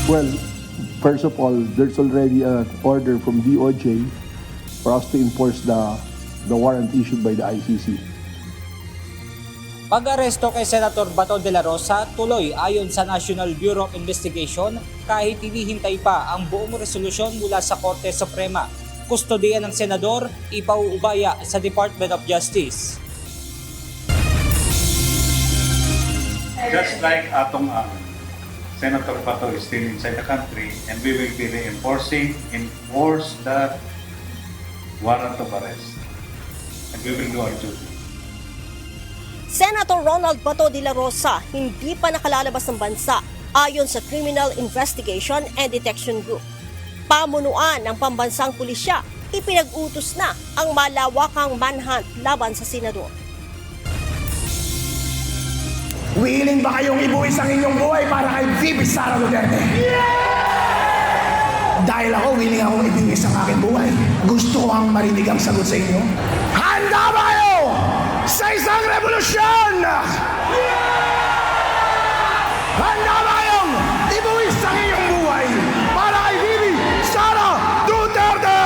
Well, first of all, there's already an order from DOJ for us to enforce the warrant issued by the ICC. Pag-aresto kay Senator Bato de la Rosa tuloy ayon sa National Bureau of Investigation kahit hinihintay pa ang buong resolusyon mula sa Korte Suprema. Kustodiya ng senador, ipauubaya sa Department of Justice. Just like atong Senator Bato is still inside the country, and we will be enforce that warrant of arrest. And we will do our duty. Senator Ronald Bato de la Rosa hindi pa nakalalabas ng bansa ayon sa Criminal Investigation and Detection Group. Pamunuan ng pambansang pulisya, ipinag-utos na ang malawakang manhunt laban sa senador. Willing ba kayong ibuwis ang inyong buhay para kay VP Sara Duterte? Dahil ako, willing akong ibuwis ang aking buhay. Gusto ko ang marinig ang sagot sa inyo. Handa ba kayo sa isang revolusyon? Handa ba kayong ibuwis ang inyong buhay para kay VP Sara Duterte?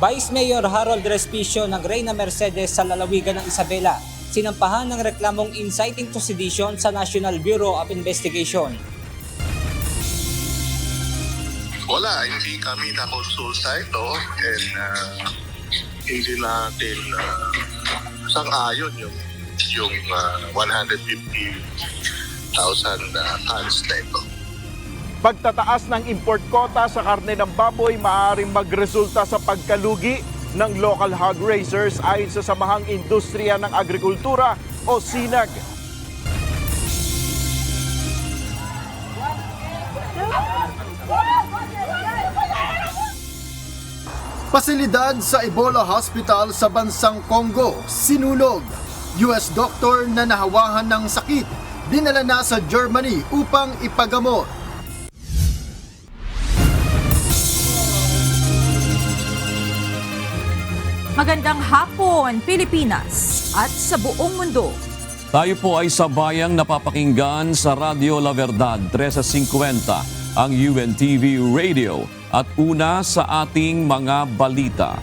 Vice Mayor Harold Respicio ng Reyna Mercedes sa lalawigan ng Isabela, sinampahan ng reklamong inciting to sedition sa National Bureau of Investigation. Wala, hindi kami na-consulta ito and hindi natin sang-ayon yung 150,000 tons na ito. Pagtataas ng import quota sa karne ng baboy maaaring magresulta sa pagkalugi ng local hog raisers ayon sa Samahang Industriya ng Agrikultura o SINAG. Pasilidad sa Ebola Hospital sa bansang Congo, sinunog. US doctor na nahawahan ng sakit, dinala na sa Germany upang ipagamot. Magandang hapon, Pilipinas at sa buong mundo. Tayo po ay sabayang napapakinggan sa Radio La Verdad 1350, ang UNTV Radio at una sa ating mga balita.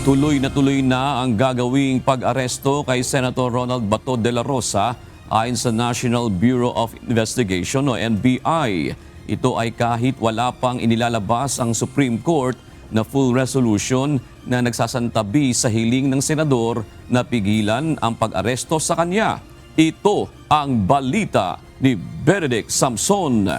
Tuloy na ang gagawing pag-aresto kay Senator Ronald Bato de la Rosa ayon sa National Bureau of Investigation o NBI. Ito ay kahit wala pang inilalabas ang Supreme Court na full resolution na nagsasantabi sa hiling ng senador na pigilan ang pag-aresto sa kanya. Ito ang balita ni Benedict Samson.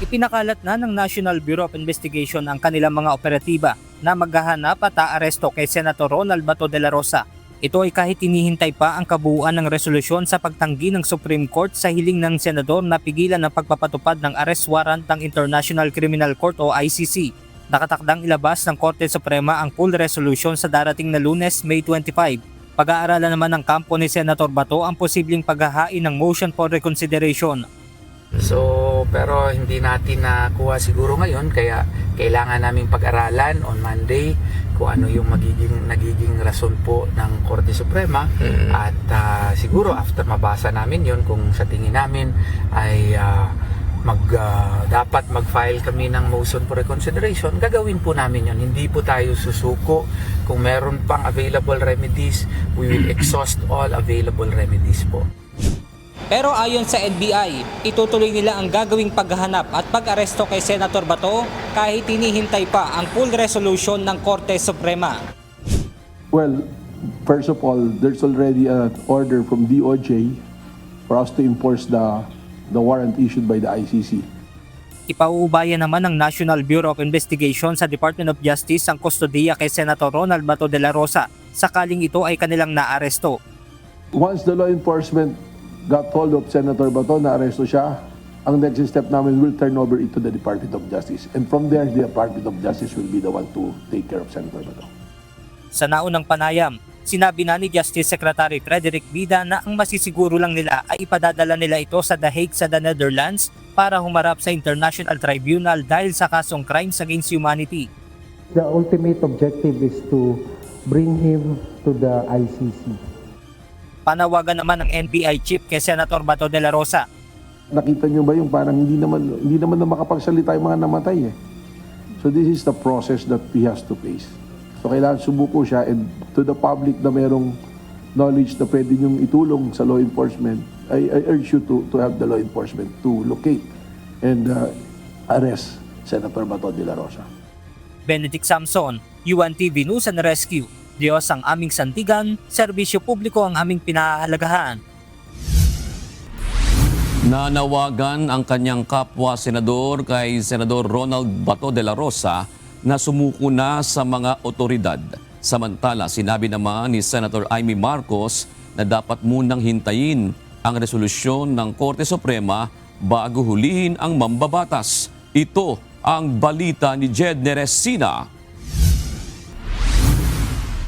Ipinakalat na ng National Bureau of Investigation ang kanilang mga operatiba na maghahanap at aaresto kay Senator Ronald Bato de la Rosa. Ito ay kahit hinihintay pa ang kabuuan ng resolusyon sa pagtanggi ng Supreme Court sa hiling ng senador na pigilan ang pagpapatupad ng arrest warrant ng International Criminal Court o ICC. Nakatakdang ilabas ng Korte Suprema ang full resolution sa darating na Lunes, May 25. Pag-aaralan naman ng kampo ni Senator Bato ang posibleng paghahain ng motion for reconsideration. Pero hindi natin nakuha siguro ngayon, kaya kailangan namin pag-aralan on Monday kung ano yung nagiging rason po ng Korte Suprema at siguro after mabasa namin yon, kung sa tingin namin ay dapat mag-file kami ng motion for reconsideration, gagawin po namin yon. Hindi po tayo susuko. Kung meron pang available remedies, we will exhaust all available remedies po. Pero ayon sa NBI, itutuloy nila ang gagawing paghahanap at pag-aresto kay Senator Bato kahit hinihintay pa ang full resolution ng Korte Suprema. Well, first of all, there's already an order from DOJ for us to enforce the warrant issued by the ICC. Ipauubaya naman ng National Bureau of Investigation sa Department of Justice ang kustodiya kay Senator Ronald Bato de la Rosa sakaling ito ay kanilang naaresto. Once the law enforcement got hold of Senator Bato, na-aresto siya, ang next step namin will turn over it to the Department of Justice. And from there, the Department of Justice will be the one to take care of Senator Bato. Sa naunang panayam, sinabi na ni Justice Secretary Frederick Bida na ang masisiguro lang nila ay ipadadala nila ito sa The Hague sa the Netherlands para humarap sa International Tribunal dahil sa kasong crimes against humanity. The ultimate objective is to bring him to the ICC. Panawagan naman ng NBI Chief kay Senator Bato de la Rosa. Nakita nyo ba yung parang hindi naman na makapagsalita yung mga namatay eh. So this is the process that he has to face. So kailangan sumuko siya, and to the public na merong knowledge na pwede nyong itulong sa law enforcement, I urge you to have the law enforcement to locate and arrest Senator Bato de la Rosa. Benedict Samson, UNTV News and Rescue. Diyos ang aming sandigan, serbisyo publiko ang aming pinahahalagahan. Nanawagan ang kanyang kapwa senador kay Senador Ronald Bato de la Rosa na sumuko na sa mga otoridad. Samantala, sinabi naman ni Senator Amy Marcos na dapat munang hintayin ang resolusyon ng Korte Suprema bago hulihin ang mambabatas. Ito ang balita ni Jed Neresina.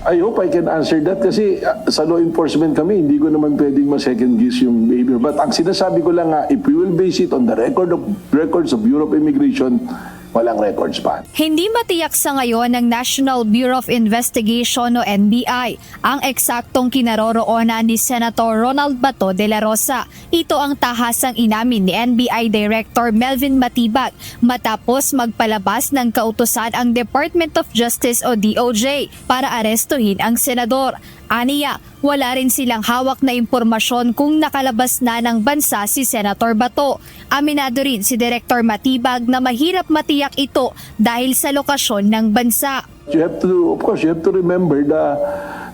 I hope I can answer that kasi sa law enforcement kami, hindi ko naman pwedeng ma-second guess yung behavior. But ang sinasabi ko lang nga, if we will base it on the records of Bureau of Immigration, walang records pa. Hindi matiyak sa ngayon ng National Bureau of Investigation o NBI ang eksaktong kinaroroonan ni Senator Ronald Bato de la Rosa. Ito ang tahasang inamin ni NBI Director Melvin Matibag matapos magpalabas ng kautusan ang Department of Justice o DOJ para arestuhin ang senador. Aniya, wala rin silang hawak na impormasyon kung nakalabas na ng bansa si Senator Bato. Aminado rin si Director Matibag na mahirap matiyak ito dahil sa lokasyon ng bansa. You have to remember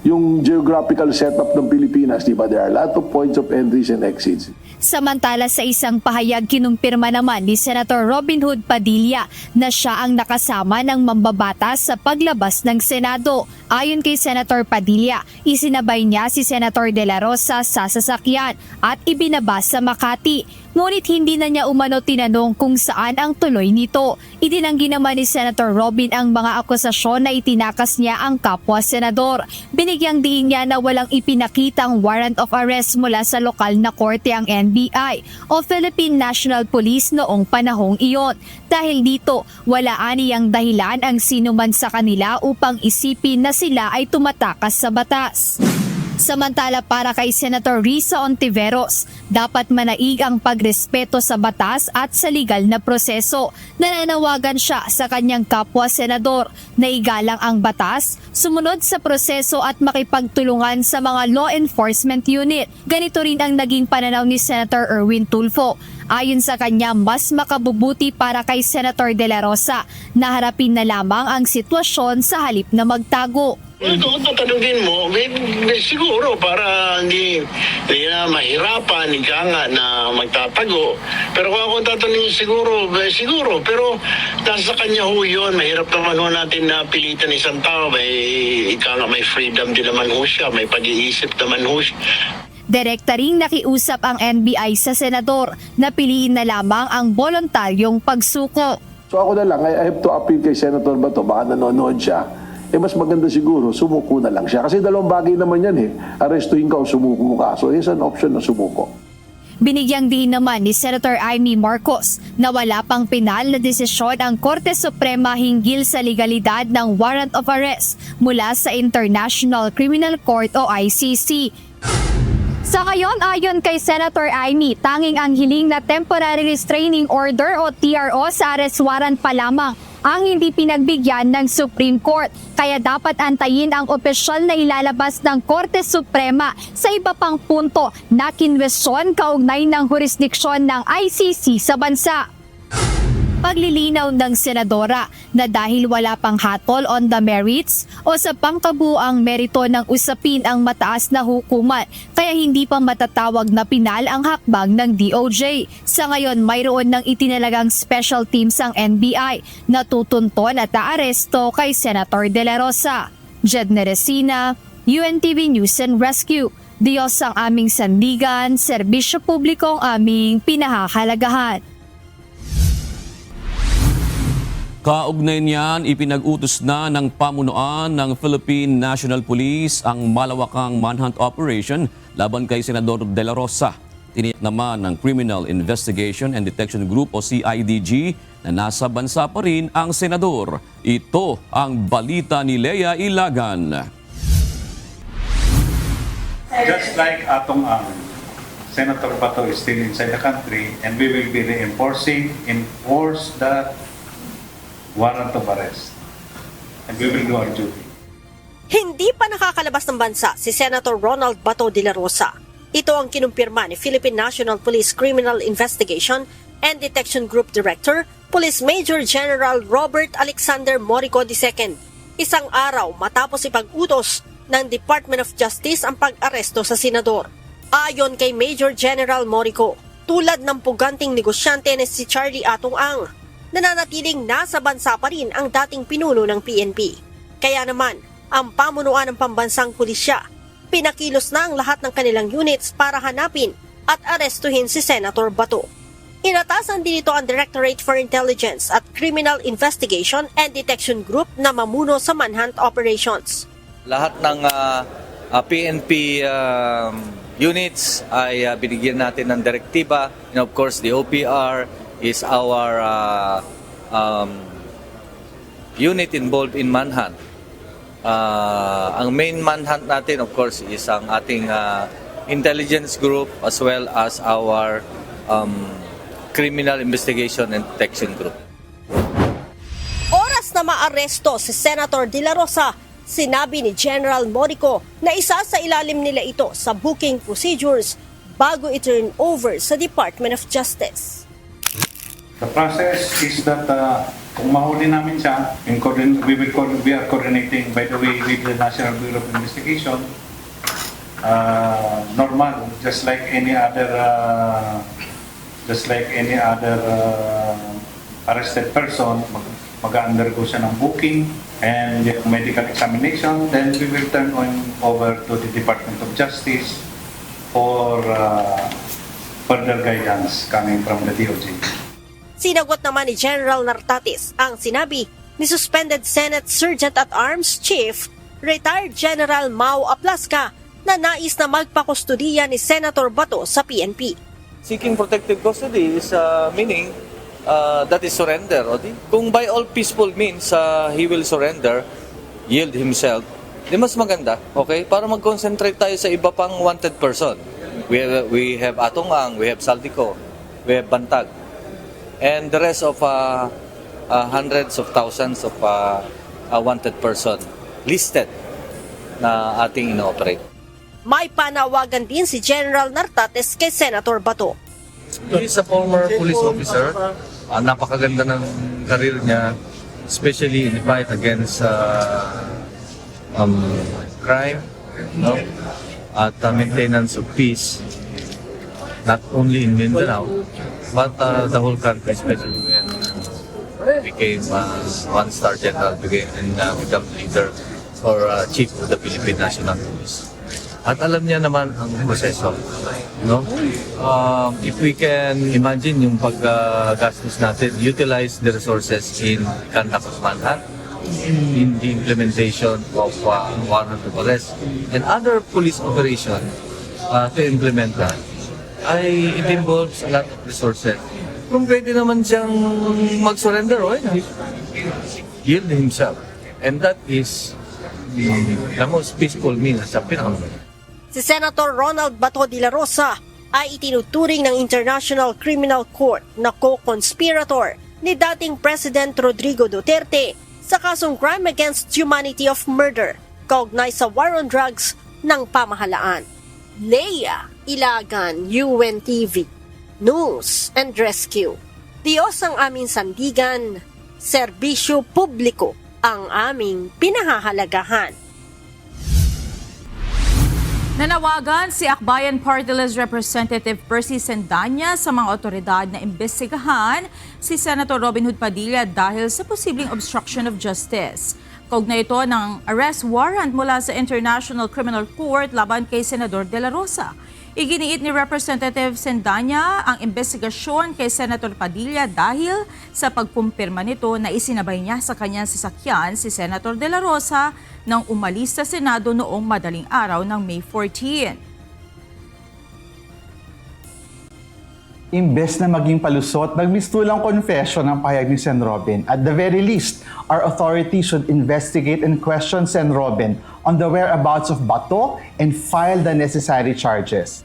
yung geographical setup ng Pilipinas, di ba? There are a lot of points of entries and exits. Samantala sa isang pahayag kinumpirma naman ni Senator Robin Hood Padilla na siya ang nakasama ng mambabatas sa paglabas ng Senado. Ayon kay Senator Padilla, isinabay niya si Senator De La Rosa sa sasakyan at ibinaba sa Makati. Ngunit hindi na niya umano tinanong kung saan ang tuloy nito. Itinanggi naman ni Senator Robin ang mga akusasyon na itinakas niya ang kapwa senador. Binigyang diin niya na walang ipinakitang warrant of arrest mula sa lokal na korte ang NBI o Philippine National Police noong panahong iyon. Dahil dito, wala aniyang dahilan ang sinuman sa kanila upang isipin na sila ay tumatakas sa batas. Samantala para kay Senator Risa Ontiveros, dapat manaig ang pagrespeto sa batas at sa legal na proseso. Nananawagan siya sa kanyang kapwa senador na igalang ang batas, sumunod sa proseso at makipagtulungan sa mga law enforcement unit. Ganito rin ang naging pananaw ni Senator Erwin Tulfo. Ayon sa kanya, mas makabubuti para kay Senator De La Rosa na harapin na lamang ang sitwasyon sa halip na magtago. Kung tatanungin mo, siguro para hindi na mahirapan, ika nga na magtatago. Pero kung ako tatanungin siguro. Pero nasa kanya ho yun. Mahirap naman ho natin na pilitan isang tao. May freedom din naman ho siya. May pag-iisip naman ho siya. Direkta ring nakiusap ang NBI sa senador na piliin na lamang ang voluntaryong pagsuko. So ako na lang, I have to appeal kay Senator Bato, baka nanonood siya. Mas maganda siguro, sumuko na lang siya. Kasi dalawang bagay naman yan Arestuhin ka o sumuko ka. So here's an option na sumuko. Binigyang din naman ni Senator Amy Marcos na wala pang pinal na desisyon ang Korte Suprema hinggil sa legalidad ng warrant of arrest mula sa International Criminal Court o ICC. Sa ngayon, ayon kay Senator Amy, tanging ang hiling na Temporary Restraining Order o TRO sa arrest warrant pa lamang ang hindi pinagbigyan ng Supreme Court. Kaya dapat antayin ang opisyal na ilalabas ng Korte Suprema sa iba pang punto na kinwestiyon kaugnay ng jurisdiksyon ng ICC sa bansa. Paglilinaw ng senadora na dahil wala pang hatol on the merits o sa pangkabuang merito ng usapin ang mataas na hukuman kaya hindi pa matatawag na pinal ang hakbang ng DOJ. Sa ngayon mayroon ng itinalagang special teams ang NBI na tutunton at aaresto kay Senator De La Rosa. Jed Neresina, UNTV News and Rescue. Diyos ang aming sandigan, serbisyo publiko ang aming pinahahalagahan. Kaugnay niyan, ipinag-utos na ng pamunuan ng Philippine National Police ang malawakang manhunt operation laban kay Senador De La Rosa. Tiniyak naman ng Criminal Investigation and Detection Group o CIDG na nasa bansa pa rin ang senador. Ito ang balita ni Lea Ilagan. Just like atong Senator Bato is still inside the country, and we will be enforce the warrant of arrest. And we will do our duty. Hindi pa nakakalabas ng bansa si Senator Ronald Bato de la Rosa. Ito ang kinumpirma ni Philippine National Police Criminal Investigation and Detection Group Director, Police Major General Robert Alexander Morico II. Isang araw matapos ipag-utos ng Department of Justice ang pag-aresto sa senador. Ayon kay Major General Morico, tulad ng puganting negosyante na si Charlie Atong Ang, nananatiling nasa bansa pa rin ang dating pinuno ng PNP. Kaya naman, ang pamunuan ng pambansang pulisya, pinakilos na ang lahat ng kanilang units para hanapin at arestuhin si Senator Bato. Inatasan din ito ang Directorate for Intelligence at Criminal Investigation and Detection Group na mamuno sa manhunt operations. Lahat ng PNP units ay binigyan natin ng direktiba. And of course, the OPR is our unit involved in manhunt. Ang main manhunt natin, of course, is ang ating intelligence group as well as our criminal investigation and detection group. Oras na maaresto si Senator De La Rosa, sinabi ni General Morico na isa sa ilalim nila ito sa booking procedures bago i-turn over sa Department of Justice. The process is that kung mahuli namin siya, we are coordinating, by the way, with the National Bureau of Investigation. Normal, just like any other arrested person, mag-undergo siya ng booking and medical examination. Then we will turn over to the Department of Justice for further guidance coming from the DOJ. Sinagot naman ni General Nartatis ang sinabi ni Suspended Senate Sergeant-at-Arms Chief, Retired General Mau Aplasca, na nais na magpakustudiya ni Senator Bato sa PNP. Seeking protective custody is meaning that is surrender. Okay? Kung by all peaceful means he will surrender, yield himself, di mas maganda, okay? Para mag-concentrate tayo sa iba pang wanted person. We have Atong Ang, we have Saldico, we have Bantag, and the rest of hundreds of thousands of wanted person listed na ating ino-operate. May panawagan din si General Nartates kay Senator Bato. He is a former police officer. Napakaganda ng karir niya, especially in the fight against crime, no? At maintenance of peace, not only in Mindanao, but the whole country, especially when became one-star general, became leader or chief of the Philippine National Police. At alam niya naman ang proseso, no? If we can imagine yung paggastos natin, utilize the resources in conduct of manhunt, in the implementation of warrant of arrest, and other police operation to implement that, it involves a lot of resources. Kung pwede naman siyang mag-surrender, yield himself. And that is the most peaceful means sa pinaka. Si Senator Ronald Bato de la Rosa ay itinuturing ng International Criminal Court na co-conspirator ni dating President Rodrigo Duterte sa kasong crime against humanity of murder kaugnay sa war on drugs ng pamahalaan. Leia Ilagan, UNTV, News and Rescue. Diyos ang aming sandigan, serbisyo publiko ang aming pinahahalagahan. Nanawagan si Akbayan Party List Representative Percy Sendanya sa mga otoridad na imbestigahan si Senator Robin Hood Padilla dahil sa posibleng obstruction of justice. Kaugnay ito ng arrest warrant mula sa International Criminal Court laban kay Senador De La Rosa. Iginiit ni Representative Sendanya ang investigasyon kay Senator Padilla dahil sa pagkumpirma nito na isinabay niya sa kanyang sasakyan si Senator De La Rosa nang umalis sa Senado noong madaling araw ng May 14. Imbes na maging palusot, nagmistulang confession ang pahayag ni Sen. Robin. At the very least, our authorities should investigate and question Sen. Robin on the whereabouts of Bato and filed the necessary charges.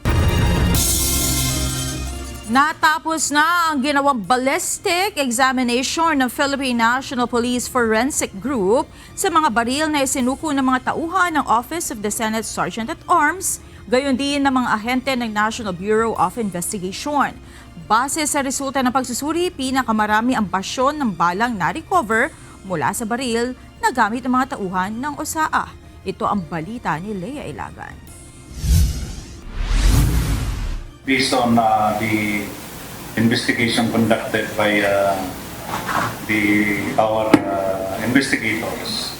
Natapos na ang ginawang ballistic examination ng Philippine National Police Forensic Group sa mga baril na isinuko ng mga tauhan ng Office of the Senate Sergeant at Arms, gayon din ng mga ahente ng National Bureau of Investigation. Base sa resulta ng pagsusuri, pinakamarami ang basyon ng balang na-recover mula sa baril na gamit ng mga tauhan ng OSAA. Ito ang balita ni Lea Ilagan. Based on the investigation conducted by our investigators,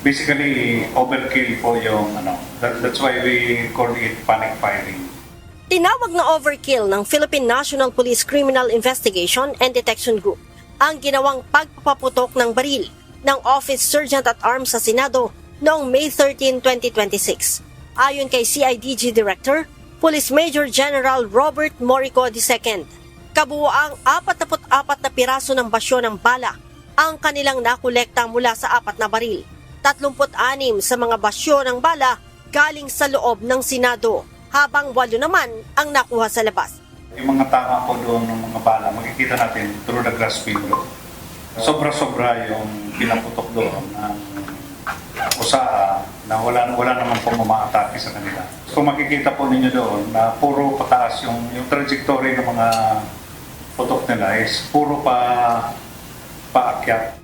basically overkill po yung that's why we call it panic firing. Tinawag na overkill ng Philippine National Police Criminal Investigation and Detection Group ang ginawang pagpapaputok ng baril ng Office Sergeant at Arms sa Senado noong May 13, 2026. Ayon kay CIDG Director, Police Major General Robert Morico II, kabuoang 44 na piraso ng basyo ng bala ang kanilang nakolekta mula sa 4 na baril. 36 sa mga basyo ng bala galing sa loob ng Senado, habang 8 naman ang nakuha sa labas. Yung mga tama po doon ng mga bala, makikita natin through the glass window. Sobra-sobra yung pinaputok doon ng OSAA na wala naman po umaatake sa kanila. Kung makikita po ninyo doon na puro pataas yung trajectory ng mga putok nila is puro paakyat.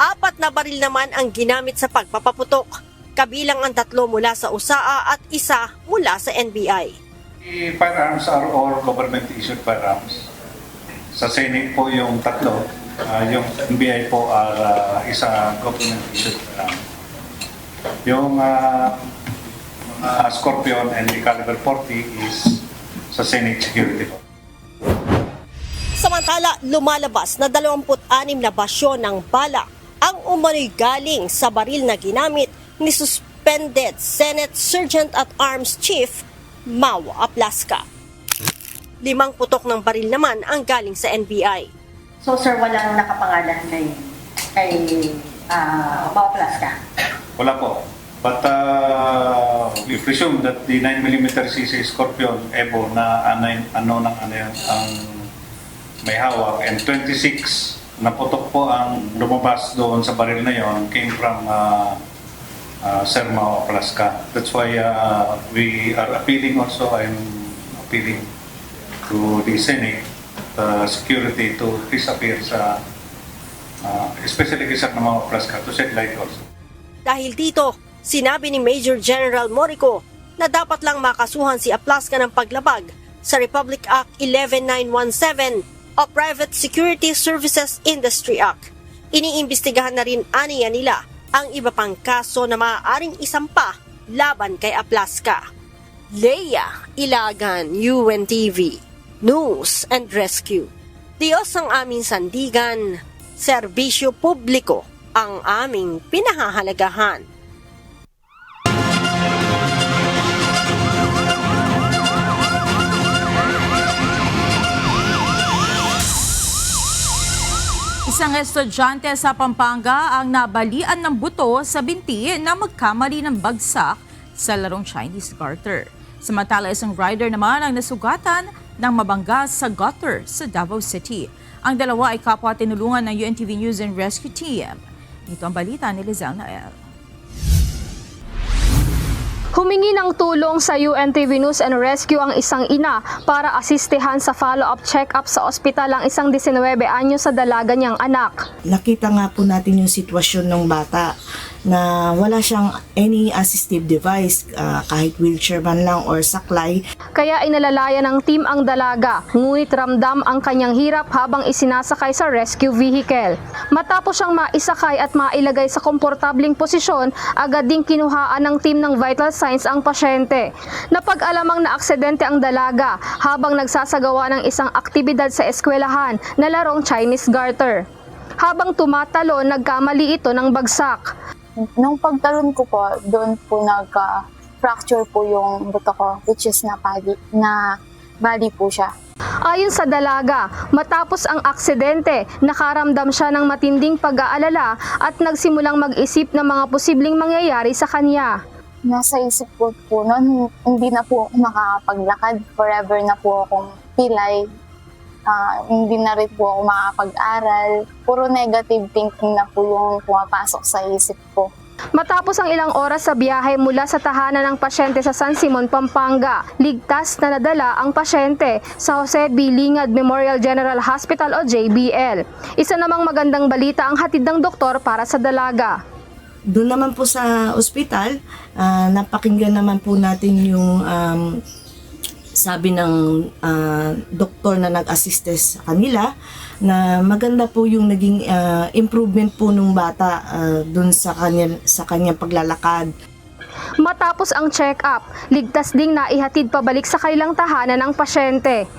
4 na baril naman ang ginamit sa pagpapaputok, kabilang ang 3 mula sa OSAA at 1 mula sa NBI. The firearms are all government-issued firearms. Sa Senate po yung 3, yung NBI po are isa government-issued firearms. Yung Scorpion and the caliber 40 is sa Senate security po. Samantala, lumalabas na 26 na basyo ng bala ang umano'y galing sa baril na ginamit ni suspended Senate Sergeant at Arms Chief Mau Aplaska. 5 putok ng baril naman ang galing sa NBI. So sir, walang nakapangalan kay Mau Aplaska? Wala po. But we presume that the 9mm CC Scorpion Evo na ang may hawak and 26 na putok po ang lumabas doon sa baril na yon came from Sir Mau Aplaska. That's why we are appealing also. I'm appealing to the Senate security to disappear sa especially kay Sir Mau Aplaska to shed light also. Dahil dito, sinabi ni Major General Morico na dapat lang makasuhan si Aplaska ng paglabag sa Republic Act 11917 o Private Security Services Industry Act. Iniimbestigahan na rin aniya nila ang iba pang kaso na maaaring isampa laban kay Aplaska. Lea Ilagan, UNTV, News and Rescue. Diyos ang aming sandigan, serbisyo publiko ang aming pinahahalagahan. Isang estudyante sa Pampanga ang nabalian ng buto sa binti na magkamali ng bagsak sa larong Chinese garter. Samantala, isang rider naman ang nasugatan ng mabangga sa gutter sa Davao City. Ang dalawa ay kapwa tinulungan ng UNTV News and Rescue Team. Ito ang balita ni Lizelle Nael. Humingi ng tulong sa UNTV News and Rescue ang isang ina para asistehan sa follow-up check-up sa ospital ang isang 19 anyos sa dalaga niyang anak. Nakita nga po natin yung sitwasyon ng bata na wala siyang any assistive device, kahit wheelchair man lang or saklay. Kaya inalalayan ng team ang dalaga, ngunit ramdam ang kanyang hirap habang isinasakay sa rescue vehicle. Matapos siyang maisakay at mailagay sa komportabling posisyon, agad ding kinuhaan ng team ng vital signs ang pasyente. Napag-alamang na aksidente ang dalaga habang nagsasagawa ng isang aktibidad sa eskwelahan na larong Chinese garter. Habang tumatalo, nagkamali ito ng bagsak. Nung pagtalon ko po, doon po nagka-fracture po yung buto ko, which is na bali po siya. Ayon sa dalaga, matapos ang aksidente, nakaramdam siya ng matinding pag-aalala at nagsimulang mag-isip ng mga posibleng mangyayari sa kanya. Nasa isip ko po noon, hindi na po ako makakapaglakad. Forever na po akong pilay. Hindi na rin po ako makakapag-aral. Puro negative thinking na po yung pumapasok sa isip ko. Matapos ang ilang oras sa biyahe mula sa tahanan ng pasyente sa San Simon, Pampanga, ligtas na nadala ang pasyente sa Jose B. Lingad Memorial General Hospital o JBL. Isa namang magandang balita ang hatid ng doktor para sa dalaga. Doon naman po sa ospital, napakinggan naman po natin yung sabi ng doktor na nag-assist sa kanila na maganda po yung naging improvement po nung bata dun sa kanyang paglalakad. Matapos ang check-up, ligtas ding naihatid pabalik sa kanilang tahanan ng pasyente.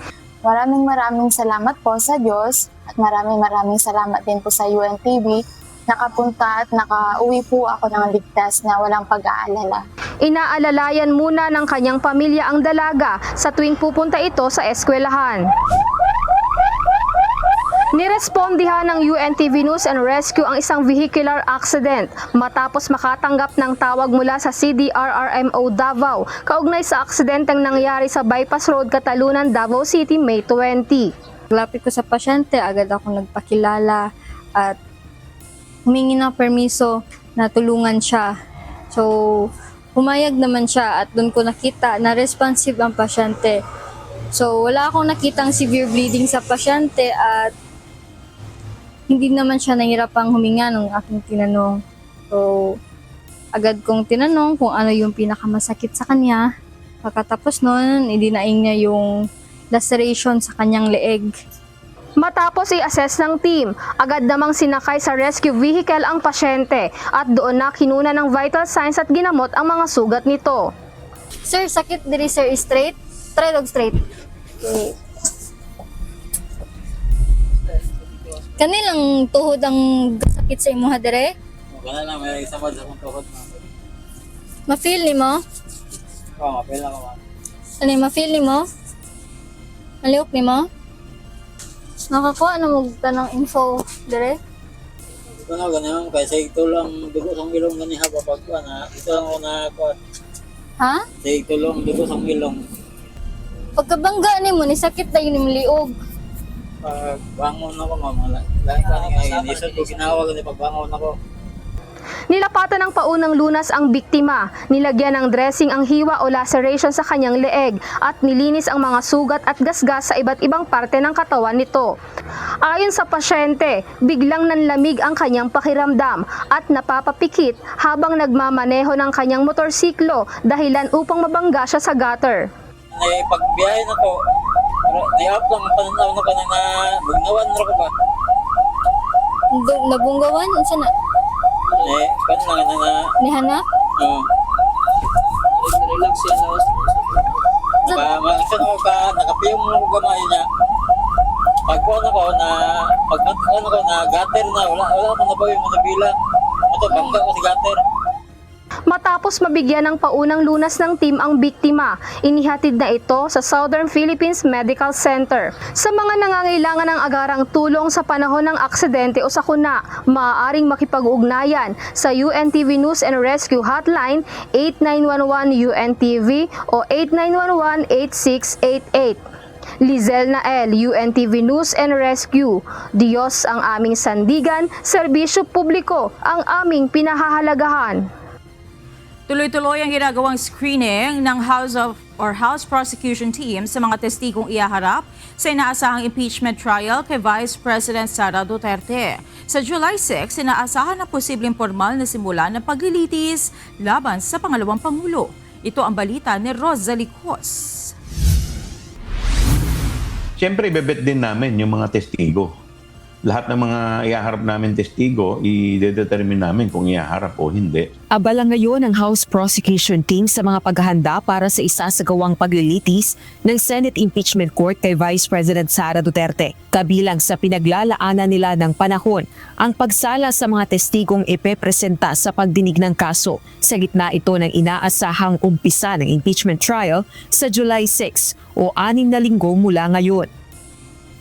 Maraming salamat po sa Diyos at maraming salamat din po sa UNTV. Nakapunta at nakauwi po ako ng ligtas na walang pag-aalala. Inaalalayan muna ng kanyang pamilya ang dalaga sa tuwing pupunta ito sa eskwelahan. Nirespondihan ng UNTV News and Rescue ang isang vehicular accident matapos makatanggap ng tawag mula sa CDRRMO Davao kaugnay sa aksidenteng nangyari sa Bypass Road, Catalunan, Davao City, May 20. Lapit ko sa pasyente, agad ako nagpakilala at humingi ng permiso na tulungan siya. So, pumayag naman siya at doon ko nakita na responsive ang pasyente. So, wala akong nakitang severe bleeding sa pasyente at hindi naman siya nahirapang huminga nung aking tinanong. So, agad kong tinanong kung ano yung pinakamasakit sa kanya. Pagkatapos nun, idinaing niya yung laceration sa kanyang leeg. Matapos i-assess ng team, agad namang sinakay sa rescue vehicle ang pasyente at doon na kinuna ng vital signs at ginamot ang mga sugat nito. Sir, sakit diri sir, straight? Try dog straight. Okay. Kanilang tuhod ang sakit sa imuha dire? Wala lang, may isabad sa kong tuhod. Ma-feel ni mo? Oo, mapil lang ako. Ano yung ma-feel ni mo? Naliok ni mo? Nakakuha na magtanong info dire? Ito na, ganyan, kasi ito lang dugo sa ilong ganyan ha, papagkuha na. Ito lang ako nakakuha. Ha? Kasi ito lang dugo sa ilong. Pagkabangga ni mo, ni sakit na yun yung liog. Pagbangon ako, mamala. Dahil ka nga, isod ko ginawag na pagbangon ako. Nilapatan ng paunang lunas ang biktima, nilagyan ng dressing ang hiwa o laceration sa kanyang leeg at nilinis ang mga sugat at gasgas sa iba't ibang parte ng katawan nito. Ayon sa pasyente, biglang nanlamig ang kanyang pakiramdam at napapapikit habang nagmamaneho ng kanyang motorsiklo dahilan upang mabangga siya sa gutter. Pagbiyahe na to, nai-up lang ang pananaw na kanang nabunggawan na ko ba? Nabunggawan? Ano na? Kanang na... Nihanap? Oo. Relax yan ako. Magsan ako ka, nakapiyong mo ko gamay niya. Pagkuhan ako na, pagkuhan ako na gutter na, wala mo na ba yung manabila. Ito, bangga ko si gutter. Matapos mabigyan ng paunang lunas ng team ang biktima, inihatid na ito sa Southern Philippines Medical Center. Sa mga nangangailangan ng agarang tulong sa panahon ng aksidente o sakuna, maaaring makipag-ugnayan sa UNTV News and Rescue Hotline 8911-UNTV o 8911-8688. Lizel Nael, UNTV News and Rescue. Diyos ang aming sandigan, serbisyo publiko ang aming pinahahalagahan. Tuloy-tuloy ang ginagawang screening ng House Prosecution Team sa mga testigong ihaharap sa inaasahang impeachment trial kay Vice President Sara Duterte. Sa July 6, inaasahan na posibleng formal na simula ng paglilitis laban sa pangalawang Pangulo. Ito ang balita ni Rosalie Cos. Siyempre, bebet din namin yung mga testigo. Lahat ng mga ihaharap namin testigo, i-determine namin kung ihaharap o hindi. Abala ngayon ang House Prosecution Team sa mga paghahanda para sa isasagawang paglilitis ng Senate Impeachment Court kay Vice President Sara Duterte. Kabilang sa pinaglalaanan nila ng panahon ang pagsala sa mga testigong ipepresenta sa pagdinig ng kaso. Sa gitna ito ng inaasahang umpisa ng impeachment trial sa July 6 o 6 na linggo mula ngayon.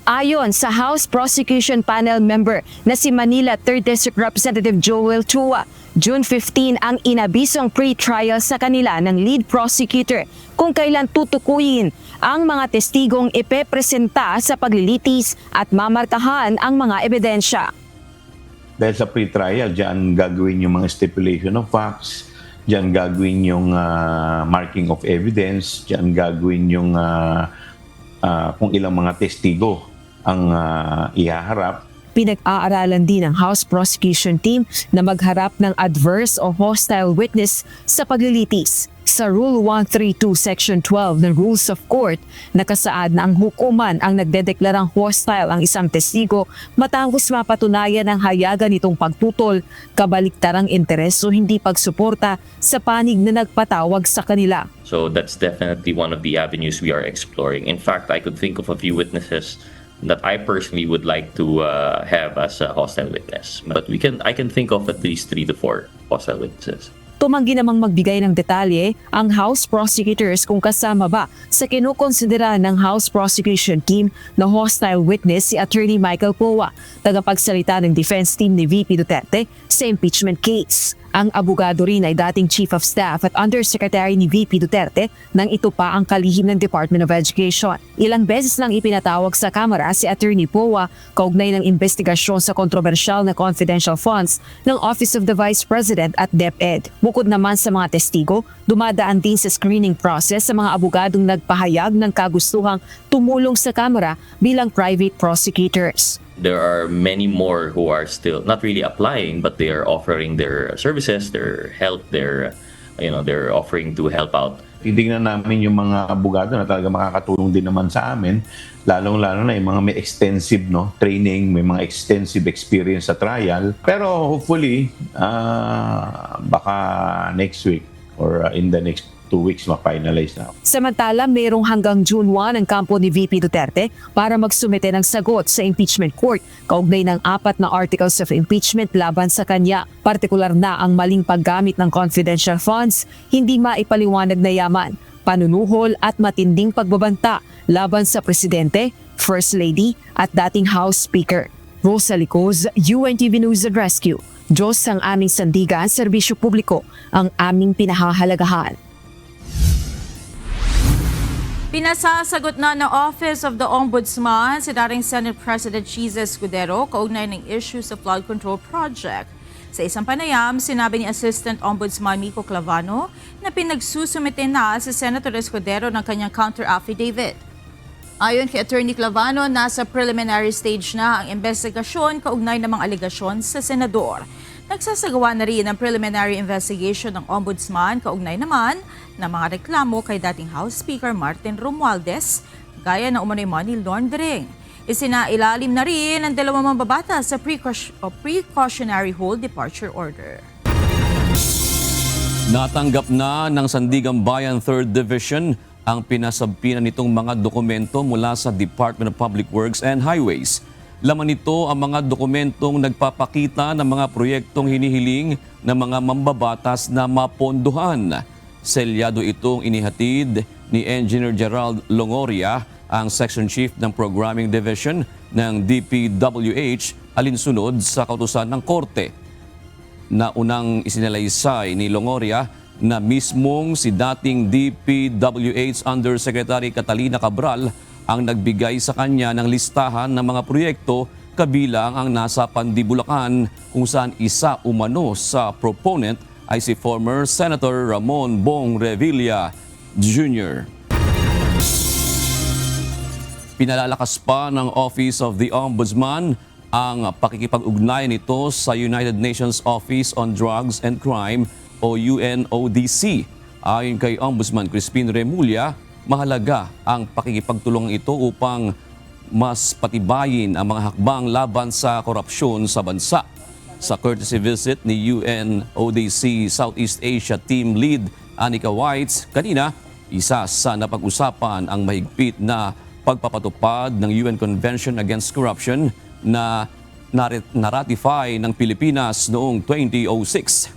Ayon sa House Prosecution Panel member na si Manila 3rd District Representative Joel Chua, June 15 ang inabisong pre-trial sa kanila ng lead prosecutor kung kailan tutukuyin ang mga testigong ipepresenta sa paglilitis at mamarkahan ang mga ebidensya. Dahil sa pre-trial, diyan gagawin yung mga stipulation of facts, diyan gagawin yung marking of evidence, diyan gagawin yung kung ilang mga testigo ang ihaharap. Pinag-aaralan din ng House Prosecution Team na magharap ng adverse o hostile witness sa paglilitis. Sa Rule 132 Section 12 ng Rules of Court, nakasaad na ang hukuman ang nagdedeklarang hostile ang isang testigo matapos mapatunayan ang hayagan nitong pagtutol, kabaliktarang interes o hindi pagsuporta sa panig na nagpatawag sa kanila. So that's definitely one of the avenues we are exploring. In fact, I could think of a few witnesses that I personally would like to have as a hostile witness. But I can think of at least 3 to 4 hostile witnesses. Tumanggi namang magbigay ng detalye ang House prosecutors kung kasama ba sa kinukonsidera ng House Prosecution Team na hostile witness si Attorney Michael Poa, tagapagsalita ng defense team ni VP Duterte sa impeachment case. Ang abogado rin ay dating Chief of Staff at Undersecretary ni VP Duterte nang ito pa ang kalihim ng Department of Education. Ilang beses lang ipinatawag sa Kamara si Attorney Poa kaugnay ng investigasyon sa kontrobersyal na confidential funds ng Office of the Vice President at DepEd. Bukod naman sa mga testigo, dumadaan din sa screening process sa mga abogadong nagpahayag ng kagustuhang tumulong sa Kamara bilang private prosecutors. There are many more who are still not really applying, but they are offering their services, their help, they're offering to help out. Titingnan namin yung mga abogado na talaga makakatulong din naman sa amin, lalong-lalo na yung mga may extensive training, may mga extensive experience sa trial. Pero hopefully, baka next week or in the next 2 weeks ma-finalize na. Samantala, mayroong hanggang June 1 ang kampo ni VP Duterte para magsumite ng sagot sa impeachment court kaugnay ng 4 na articles of impeachment laban sa kanya. Partikular na ang maling paggamit ng confidential funds, hindi maipaliwanag na yaman, panunuhol at matinding pagbabanta laban sa Presidente, First Lady at dating House Speaker. Rosa Licoz, UNTV News and Rescue. Diyos ang aming sandigan, serbisyo publiko ang aming pinahahalagahan. Pinasasagot na ng Office of the Ombudsman si dating Senate President Chiza Escudero kaugnay ng issue sa flood control project. Sa isang panayam, sinabi ni Assistant Ombudsman Miko Clavano na pinagsusumite na si Senator Escudero ng kanyang counter-affidavit. Ayon kay Attorney Clavano, nasa preliminary stage na ang investigasyon kaugnay ng mga alegasyon sa senador. Nagsasagawa na rin ang preliminary investigation ng Ombudsman kaugnay naman ng mga reklamo kay dating House Speaker Martin Romualdez gaya ng umano'y money laundering. Isinailalim na rin ang 2 mambabatas sa precautionary hold departure order. Natanggap na ng Sandigan Bayan 3rd Division ang pinasabpinan nitong mga dokumento mula sa Department of Public Works and Highways. Laman nito ang mga dokumentong nagpapakita ng mga proyektong hinihiling ng mga mambabatas na mapondohan. Selyado itong inihatid ni Engineer Gerald Longoria, ang Section Chief ng Programming Division ng DPWH, alinsunod sa kautusan ng Korte. Na unang isinalaysay ni Longoria na mismong si dating DPWH Undersecretary Catalina Cabral ang nagbigay sa kanya ng listahan ng mga proyekto kabilang ang nasa Pandibulacan kung saan isa umano sa proponent ay si former Senator Ramon Bong Revilla Jr. Pinalalakas pa ng Office of the Ombudsman ang pakikipag-ugnay nito sa United Nations Office on Drugs and Crime o UNODC. Ayon kay Ombudsman Crispin Remulla, mahalaga ang pakikipagtulong ito upang mas patibayin ang mga hakbang laban sa korupsyon sa bansa. Sa courtesy visit ni UNODC Southeast Asia Team Lead Anika Whites kanina, isa sa napag-usapan ang mahigpit na pagpapatupad ng UN Convention Against Corruption na naratify ng Pilipinas noong 2006.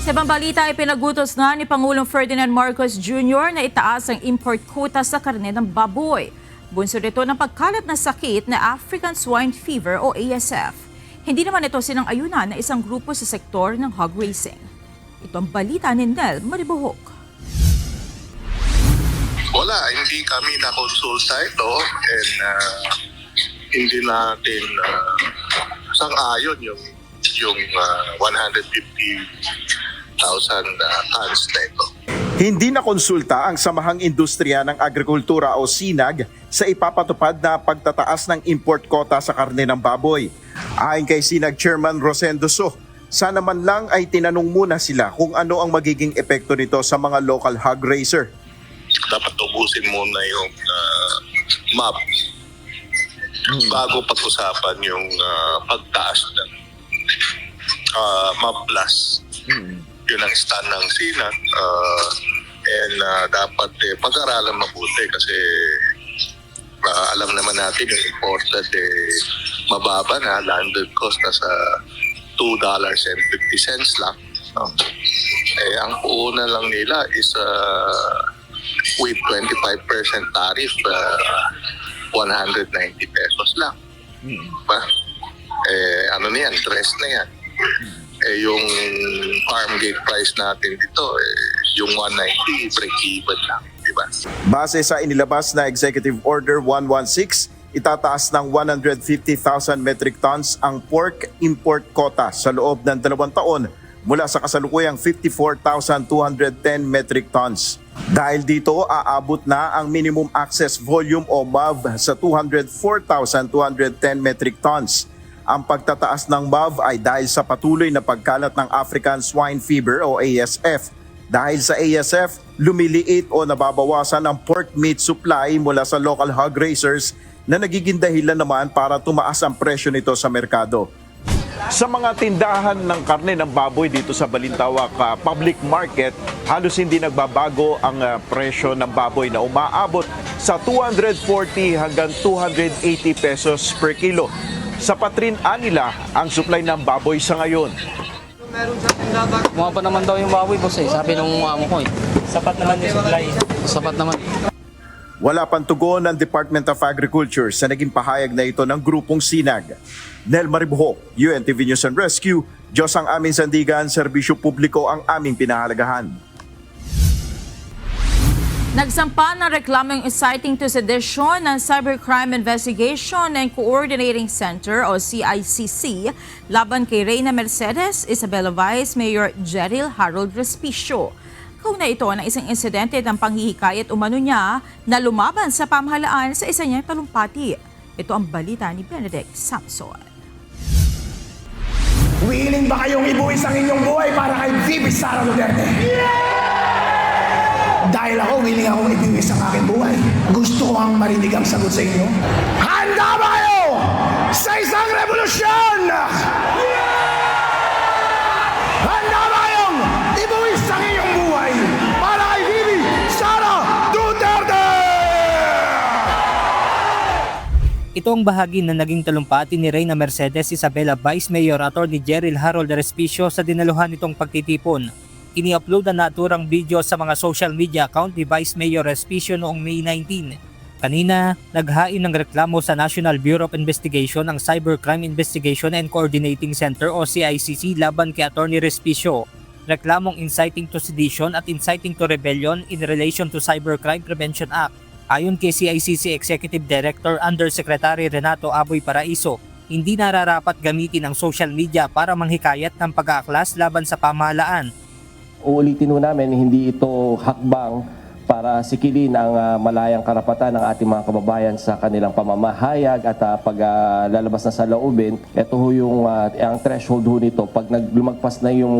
Sa ibang balita ay pinagutos na ni Pangulong Ferdinand Marcos Jr. na itaas ang import quota sa karne ng baboy. Bunso nito ng pagkalat na sakit na African Swine Fever o ASF. Hindi naman ito sinang-ayunan ng isang grupo sa sektor ng hog racing. Ito ang balita ni Nel Maribohok. Wala, hindi kami na-consulta ito and hindi natin sang-ayon yung 150,000 tons na ito. Hindi na konsulta ang Samahang Industriya ng Agrikultura o SINAG sa ipapatupad na pagtataas ng import quota sa karne ng baboy. Ayon kay SINAG Chairman Rosendo So, sana man lang ay tinanong muna sila kung ano ang magiging epekto nito sa mga local hog raiser. Dapat ubusin muna yung MAP bago pag-usapan yung pagtaas ng MAP Plus. Yun ang stand ng SINAG and dapat pag-aralan mabuti kasi alam naman natin yung imported mababa na, landed cost na sa $2.50 lang. Ang puuna lang nila is with 25% tariff, 190 pesos lang. Diba? Ano na yan? Dress na yan. Yung farm gate price natin dito, yung 190, break-even lang. Diba? Base sa inilabas na Executive Order 116, itataas ng 150,000 metric tons ang pork import quota sa loob ng 2 taon mula sa kasalukuyang 54,210 metric tons. Dahil dito, aabot na ang minimum access volume o MAV sa 204,210 metric tons. Ang pagtataas ng MAV ay dahil sa patuloy na pagkalat ng African Swine Fever o ASF. Dahil sa ASF, lumiliit o nababawasan ang pork meat supply mula sa local hog raisers na nagiging dahilan naman para tumaas ang presyo nito sa merkado. Sa mga tindahan ng karne ng baboy dito sa Balintawak Public Market, halos hindi nagbabago ang presyo ng baboy na umaabot sa 240 hanggang 280 pesos per kilo. Sapat rin nila ang supply ng baboy sa ngayon. Bumaba naman daw yung baboy, boss sabi nung amo ko Sapat naman yung supply. Sapat naman. Wala pang tugon ng Department of Agriculture sa naging pahayag na ito ng grupong SINAG. Nel Maribohok, UNTV News and Rescue, Diyos ang aming sandigan, serbisyo publiko ang aming pinahalagahan. Nagsampa ng reklamong inciting to sedition ng Cybercrime Investigation and Coordinating Center o CICC laban kay Reyna Mercedes, Isabela Vice Mayor Jeril Harold Respicio. Kauna ito ng isang insidente ng panghihikayat umano niya na lumaban sa pamahalaan sa isa niyang talumpati. Ito ang balita ni Benedict Samson. Willing ba kayong ibuwis ang inyong buhay para kay VP Sara Duterte? Dahil ako, willing akong ibuwis ang aking buhay. Gusto ko ang marinig ang sagot sa inyo. Handa ba kayo sa isang revolusyon? Handa ba kayong ibuwis ang inyong buhay para kay VP Sara Duterte? Ito ang bahagi na naging talumpati ni Reyna Mercedes, Isabela Vice Mayor Atty. Jeril Harold Respicio sa dinaluhan nitong pagtitipon. Ini-upload na naturang video sa mga social media account ni Vice Mayor Respicio noong May 19. Kanina, naghain ng reklamo sa National Bureau of Investigation ang Cybercrime Investigation and Coordinating Center o CICC laban kay Atty. Respicio. Reklamong inciting to sedition at inciting to rebellion in relation to Cybercrime Prevention Act. Ayon kay CICC Executive Director Undersecretary Renato Aboy Paraiso, hindi nararapat gamitin ang social media para manghikayat ng pag-aaklas laban sa pamahalaan. Uulitin ho namin, hindi ito hakbang para sikilin ang malayang karapatan ng ating mga kababayan sa kanilang pamamahayag at paglalabas na sa loobin. Ito ho yung ang threshold ho nito pag lumagpas na yung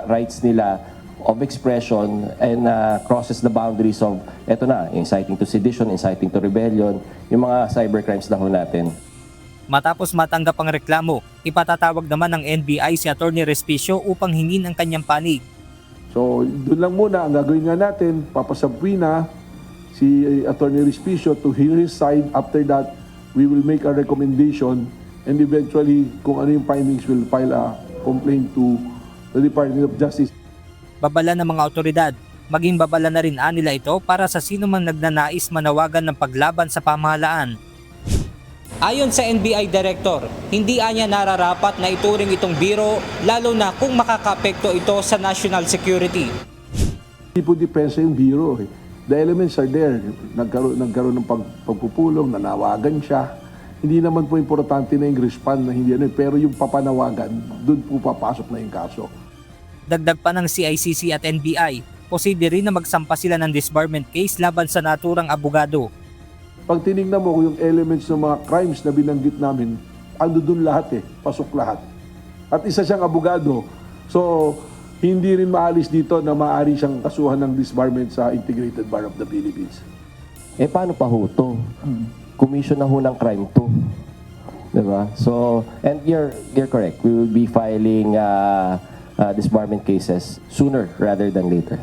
rights nila of expression and crosses the boundaries of eto na, inciting to sedition, inciting to rebellion, yung mga cybercrimes na ho natin. Matapos matanggap ang reklamo, ipatatawag naman ng NBI si Atty. Respicio upang hingin ang kanyang panig. So, doon lang muna, ang gagawin nga natin, papasabwi na si Atty. Respicio to hear his side. After that, we will make a recommendation and eventually, kung ano yung findings, we'll file a complaint to the Department of Justice. Babala ng mga otoridad, Maging babala na rin nila ito para sa sino mang nagnanais manawagan ng paglaban sa pamahalaan. Ayon sa NBI Director, hindi anya nararapat na ituring itong biro lalo na kung makakaapekto ito sa national security. Hindi po depensa yung biro. The elements are there. Nagkaroon ng pagpupulong, nanawagan siya. Hindi naman po importante na yung respond na hindi pero yung papanawagan, doon po papasok na yung kaso. Dagdag pa ng CICC at NBI, posible rin na magsampa sila ng disbarment case laban sa naturang abogado. Pag tinignan mo yung elements ng mga crimes na binanggit namin, ando doon lahat pasok lahat. At isa siyang abogado. So, hindi rin maalis dito na maaari siyang kasuhan ng disbarment sa Integrated Bar of the Philippines. Paano pa ho ito? Commission na ho ng crime to. Diba? So, and you're correct. We will be filing disbarment cases sooner rather than later.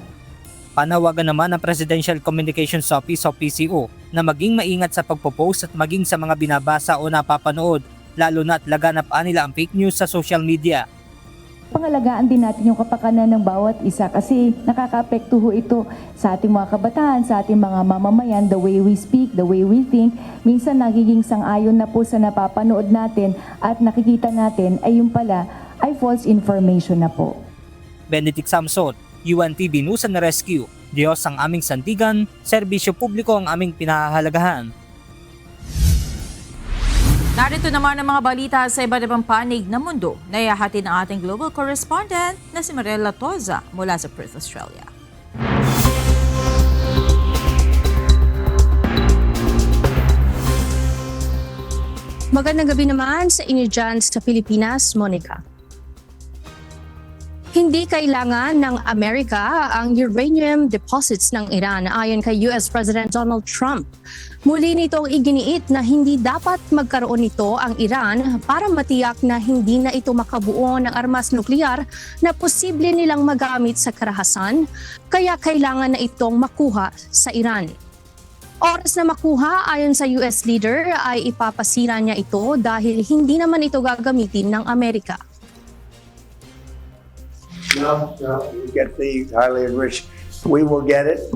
Panawagan naman ng Presidential Communications Office o PCO na maging maingat sa pagpo-post at maging sa mga binabasa o napapanood, lalo na't laganap nila ang fake news sa social media. Pangalagaan din natin yung kapakanan ng bawat isa kasi nakakaapekto ho ito sa ating mga kabataan, sa ating mga mamamayan, the way we speak, the way we think. Minsan nagiging sang-ayon na po sa napapanood natin at nakikita natin ay yung pala ay false information na po. Benedict Samson, UNTV News and Rescue. Diyos ang aming sandigan, serbisyo publiko ang aming pinahahalagahan. Narito naman ang mga balita sa iba't ibang panig ng mundo na ihahatid ng ating global correspondent na si Mariela Toza mula sa Perth, Australia. Magandang gabi naman sa inyo dyan sa Pilipinas, Monica. Hindi kailangan ng Amerika ang uranium deposits ng Iran ayon kay US President Donald Trump. Muli nitong iginiit na hindi dapat magkaroon nito ang Iran para matiyak na hindi na ito makabuo ng armas nuklear na posible nilang magamit sa karahasan, kaya kailangan na itong makuha sa Iran. Oras na makuha ayon sa US leader ay ipapasira niya ito dahil hindi naman ito gagamitin ng Amerika. No, we get the highly enriched. We will get it.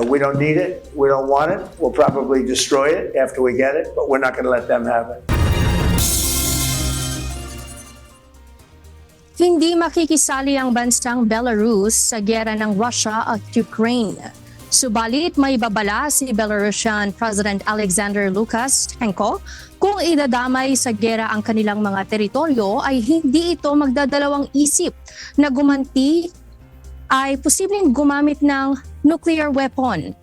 We don't need it. We don't want it. We'll probably destroy it after we get it, but we're not going to let them have it. Hindi makikisali ang bansang Belarus sa giyera ng Russia at Ukraine. Subalit may babala si Belarusian President Alexander Lukashenko kung idadamay sa giyera ang kanilang mga teritoryo ay hindi ito magdadalawang isip na gumanti ay posibleng gumamit ng nuclear weapon.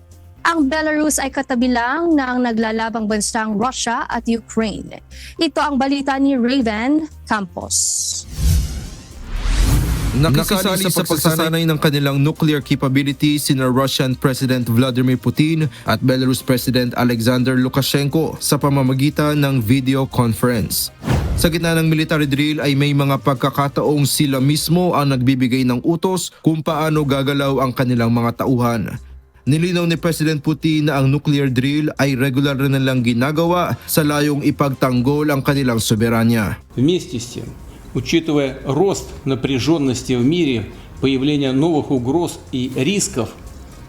Ang Belarus ay katabi lang ng naglalabang bansang Russia at Ukraine. Ito ang balita ni Raven Campos. Nakisali sa pagsasanay ng kanilang nuclear capabilities sina Russian President Vladimir Putin at Belarus President Alexander Lukashenko sa pamamagitan ng video conference. Sa gitna ng military drill ay may mga pagkakataong sila mismo ang nagbibigay ng utos kung paano gagalaw ang kanilang mga tauhan. Nilinaw ni President Putin na ang nuclear drill ay regular na nilang ginagawa sa layong ipagtanggol ang kanilang soberanya. Вместе с тем, учитывая рост напряженности в мире, появление новых угроз и рисков,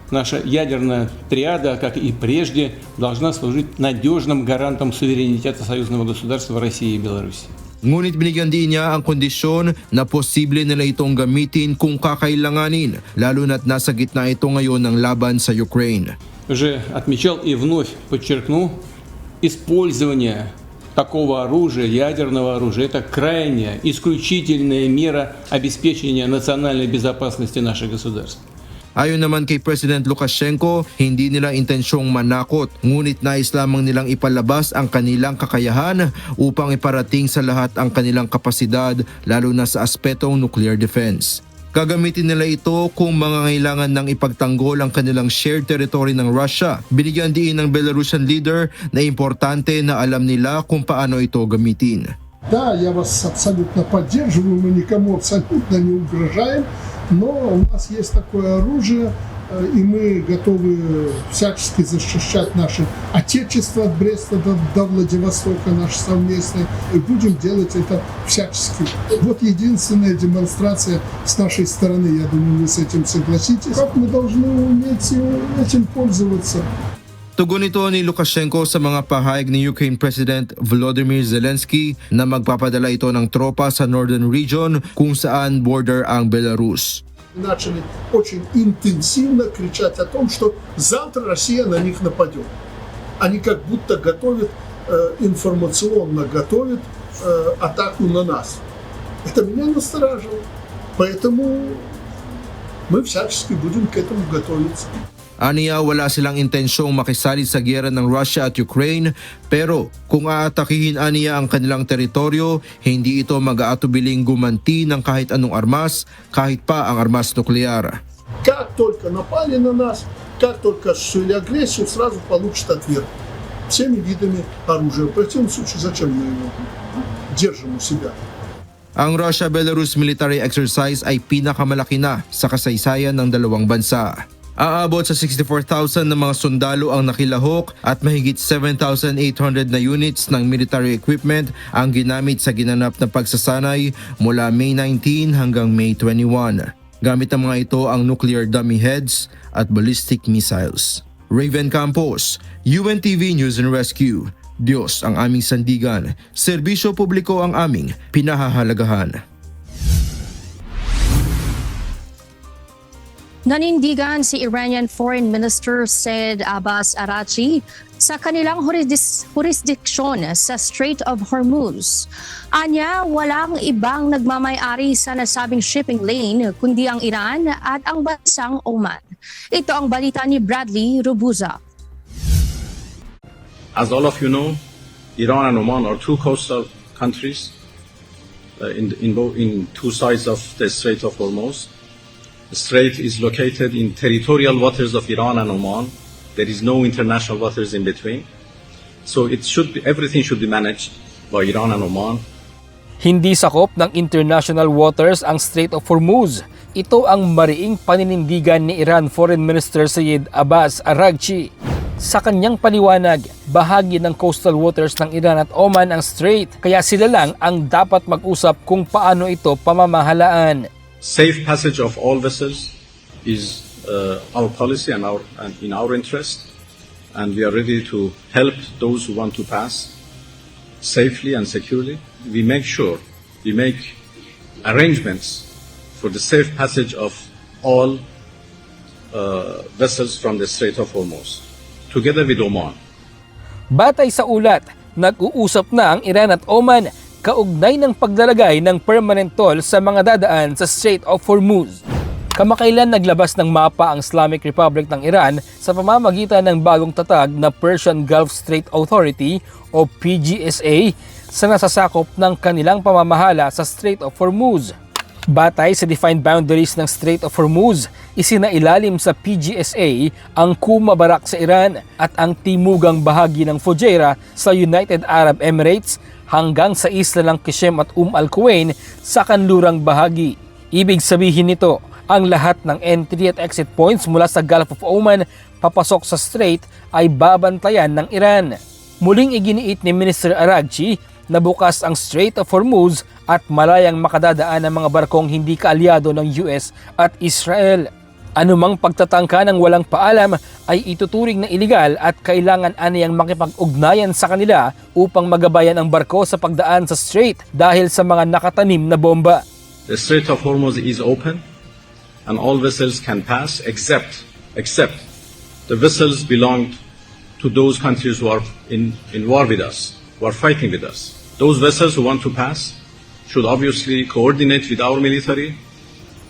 наша ядерная триада, как и прежде, должна служить надежным гарантом суверенитета союзного государства России и Беларуси. Ngunit binigyan din niya ang kondisyon na posible nila itong gamitin kung kakailanganin, lalo na't nasa gitna ito ngayon ng laban sa Ukraine. Уже отмечал и вновь подчеркну, использование такого оружия, ядерного оружия, это крайняя, исключительная мера обеспечения национальной безопасности наших государств. Ayon naman kay President Lukashenko, hindi nila intensyong manakot, ngunit nais lamang nilang ipalabas ang kanilang kakayahan upang iparating sa lahat ang kanilang kapasidad, lalo na sa aspetong nuclear defense. Gagamitin nila ito kung mangangailangan ng ipagtanggol ang kanilang shared territory ng Russia. Binigyan din ng Belarusian leader na importante na alam nila kung paano ito gamitin. Да, я вас абсолютно поддерживаю, мы никому абсолютно не угрожаем, но у нас есть такое оружие, и мы готовы всячески защищать наше Отечество от Бреста до Владивостока, наше совместное, и будем делать это всячески. Вот единственная демонстрация с нашей стороны, я думаю, вы с этим согласитесь, как мы должны уметь этим пользоваться. Tugon ito ni Lukashenko sa mga pahayag ni Ukraine President Volodymyr Zelensky na magpapadala ito ng tropa sa northern region kung saan border ang Belarus. Начали очень интенсивно кричать о том, что завтра Россия на них нападет. Они как будто готовят, информационно готовят атаку на нас. Это меня настораживает. Поэтому мы всячески будем к этому готовиться. Aniya wala silang intensyong makisali sa giyera ng Russia at Ukraine, pero kung aatakihin aniya ang kanilang teritoryo, hindi ito mag-aatubiling gumanti ng kahit anong armas, kahit pa ang armas nuklear. Как только напали на нас, как только осуществили агрессию, сразу получат ответ всеми видами оружия. В противном случае, зачем мы его держим у себя? Ang Russia-Belarus military exercise ay pinakamalaki na sa kasaysayan ng dalawang bansa. Aabot sa 64,000 na mga sundalo ang nakilahok at mahigit 7,800 na units ng military equipment ang ginamit sa ginanap na pagsasanay mula May 19 hanggang May 21. Gamit ang mga ito ang nuclear dummy heads at ballistic missiles. Raven Campos, UNTV News and Rescue. Diyos ang aming sandigan, serbisyo publiko ang aming pinahahalagahan. Nanindigan si Iranian Foreign Minister Said Abbas Araghchi sa kanilang jurisdiksyon sa Strait of Hormuz. Anya, walang ibang nagmamay-ari sa nasabing shipping lane kundi ang Iran at ang bansang Oman. Ito ang balita ni Bradley Robuza. As all of you know, Iran and Oman are two coastal countries in two sides of the Strait of Hormuz. The strait is located in territorial waters of Iran and Oman. There is no international waters in between. So everything should be managed by Iran and Oman. Hindi sakop ng international waters ang Strait of Hormuz. Ito ang mariing paninindigan ni Iran Foreign Minister Said Abbas Araghchi. Sa kanyang paliwanag, bahagi ng coastal waters ng Iran at Oman ang strait, kaya sila lang ang dapat mag-usap kung paano ito pamamahalaan. Safe passage of all vessels is our policy and in our interest, and we are ready to help those who want to pass safely and securely. We make arrangements for the safe passage of all vessels from the Strait of Hormuz, together with Oman. Batay sa ulat, nag-uusap na ang Iran at Oman kaugnay ng paglalagay ng permanent toll sa mga dadaan sa Strait of Hormuz. Kamakailan naglabas ng mapa ang Islamic Republic ng Iran sa pamamagitan ng bagong tatag na Persian Gulf Strait Authority o PGSA sa nasasakop ng kanilang pamamahala sa Strait of Hormuz. Batay sa defined boundaries ng Strait of Hormuz, isinailalim sa PGSA ang Kuma Barak sa Iran at ang timugang bahagi ng Fujairah sa United Arab Emirates hanggang sa isla ng Qasem at Al-Quwain sa kanlurang bahagi. Ibig sabihin nito, ang lahat ng entry at exit points mula sa Gulf of Oman papasok sa strait ay babantayan ng Iran. Muling iginiit ni Minister Araghchi na bukas ang Strait of Hormuz at malayang makadadaan ng mga barkong hindi kaalyado ng US at Israel. Anumang pagtatangka ng walang paalam ay ituturing na iligal at kailangan aniyang makipag-ugnayan sa kanila upang magabayan ang barko sa pagdaan sa strait dahil sa mga nakatanim na bomba. The Strait of Hormuz is open and all vessels can pass except the vessels belong to those countries who are in war with us, who are fighting with us. Those vessels who want to pass should obviously coordinate with our military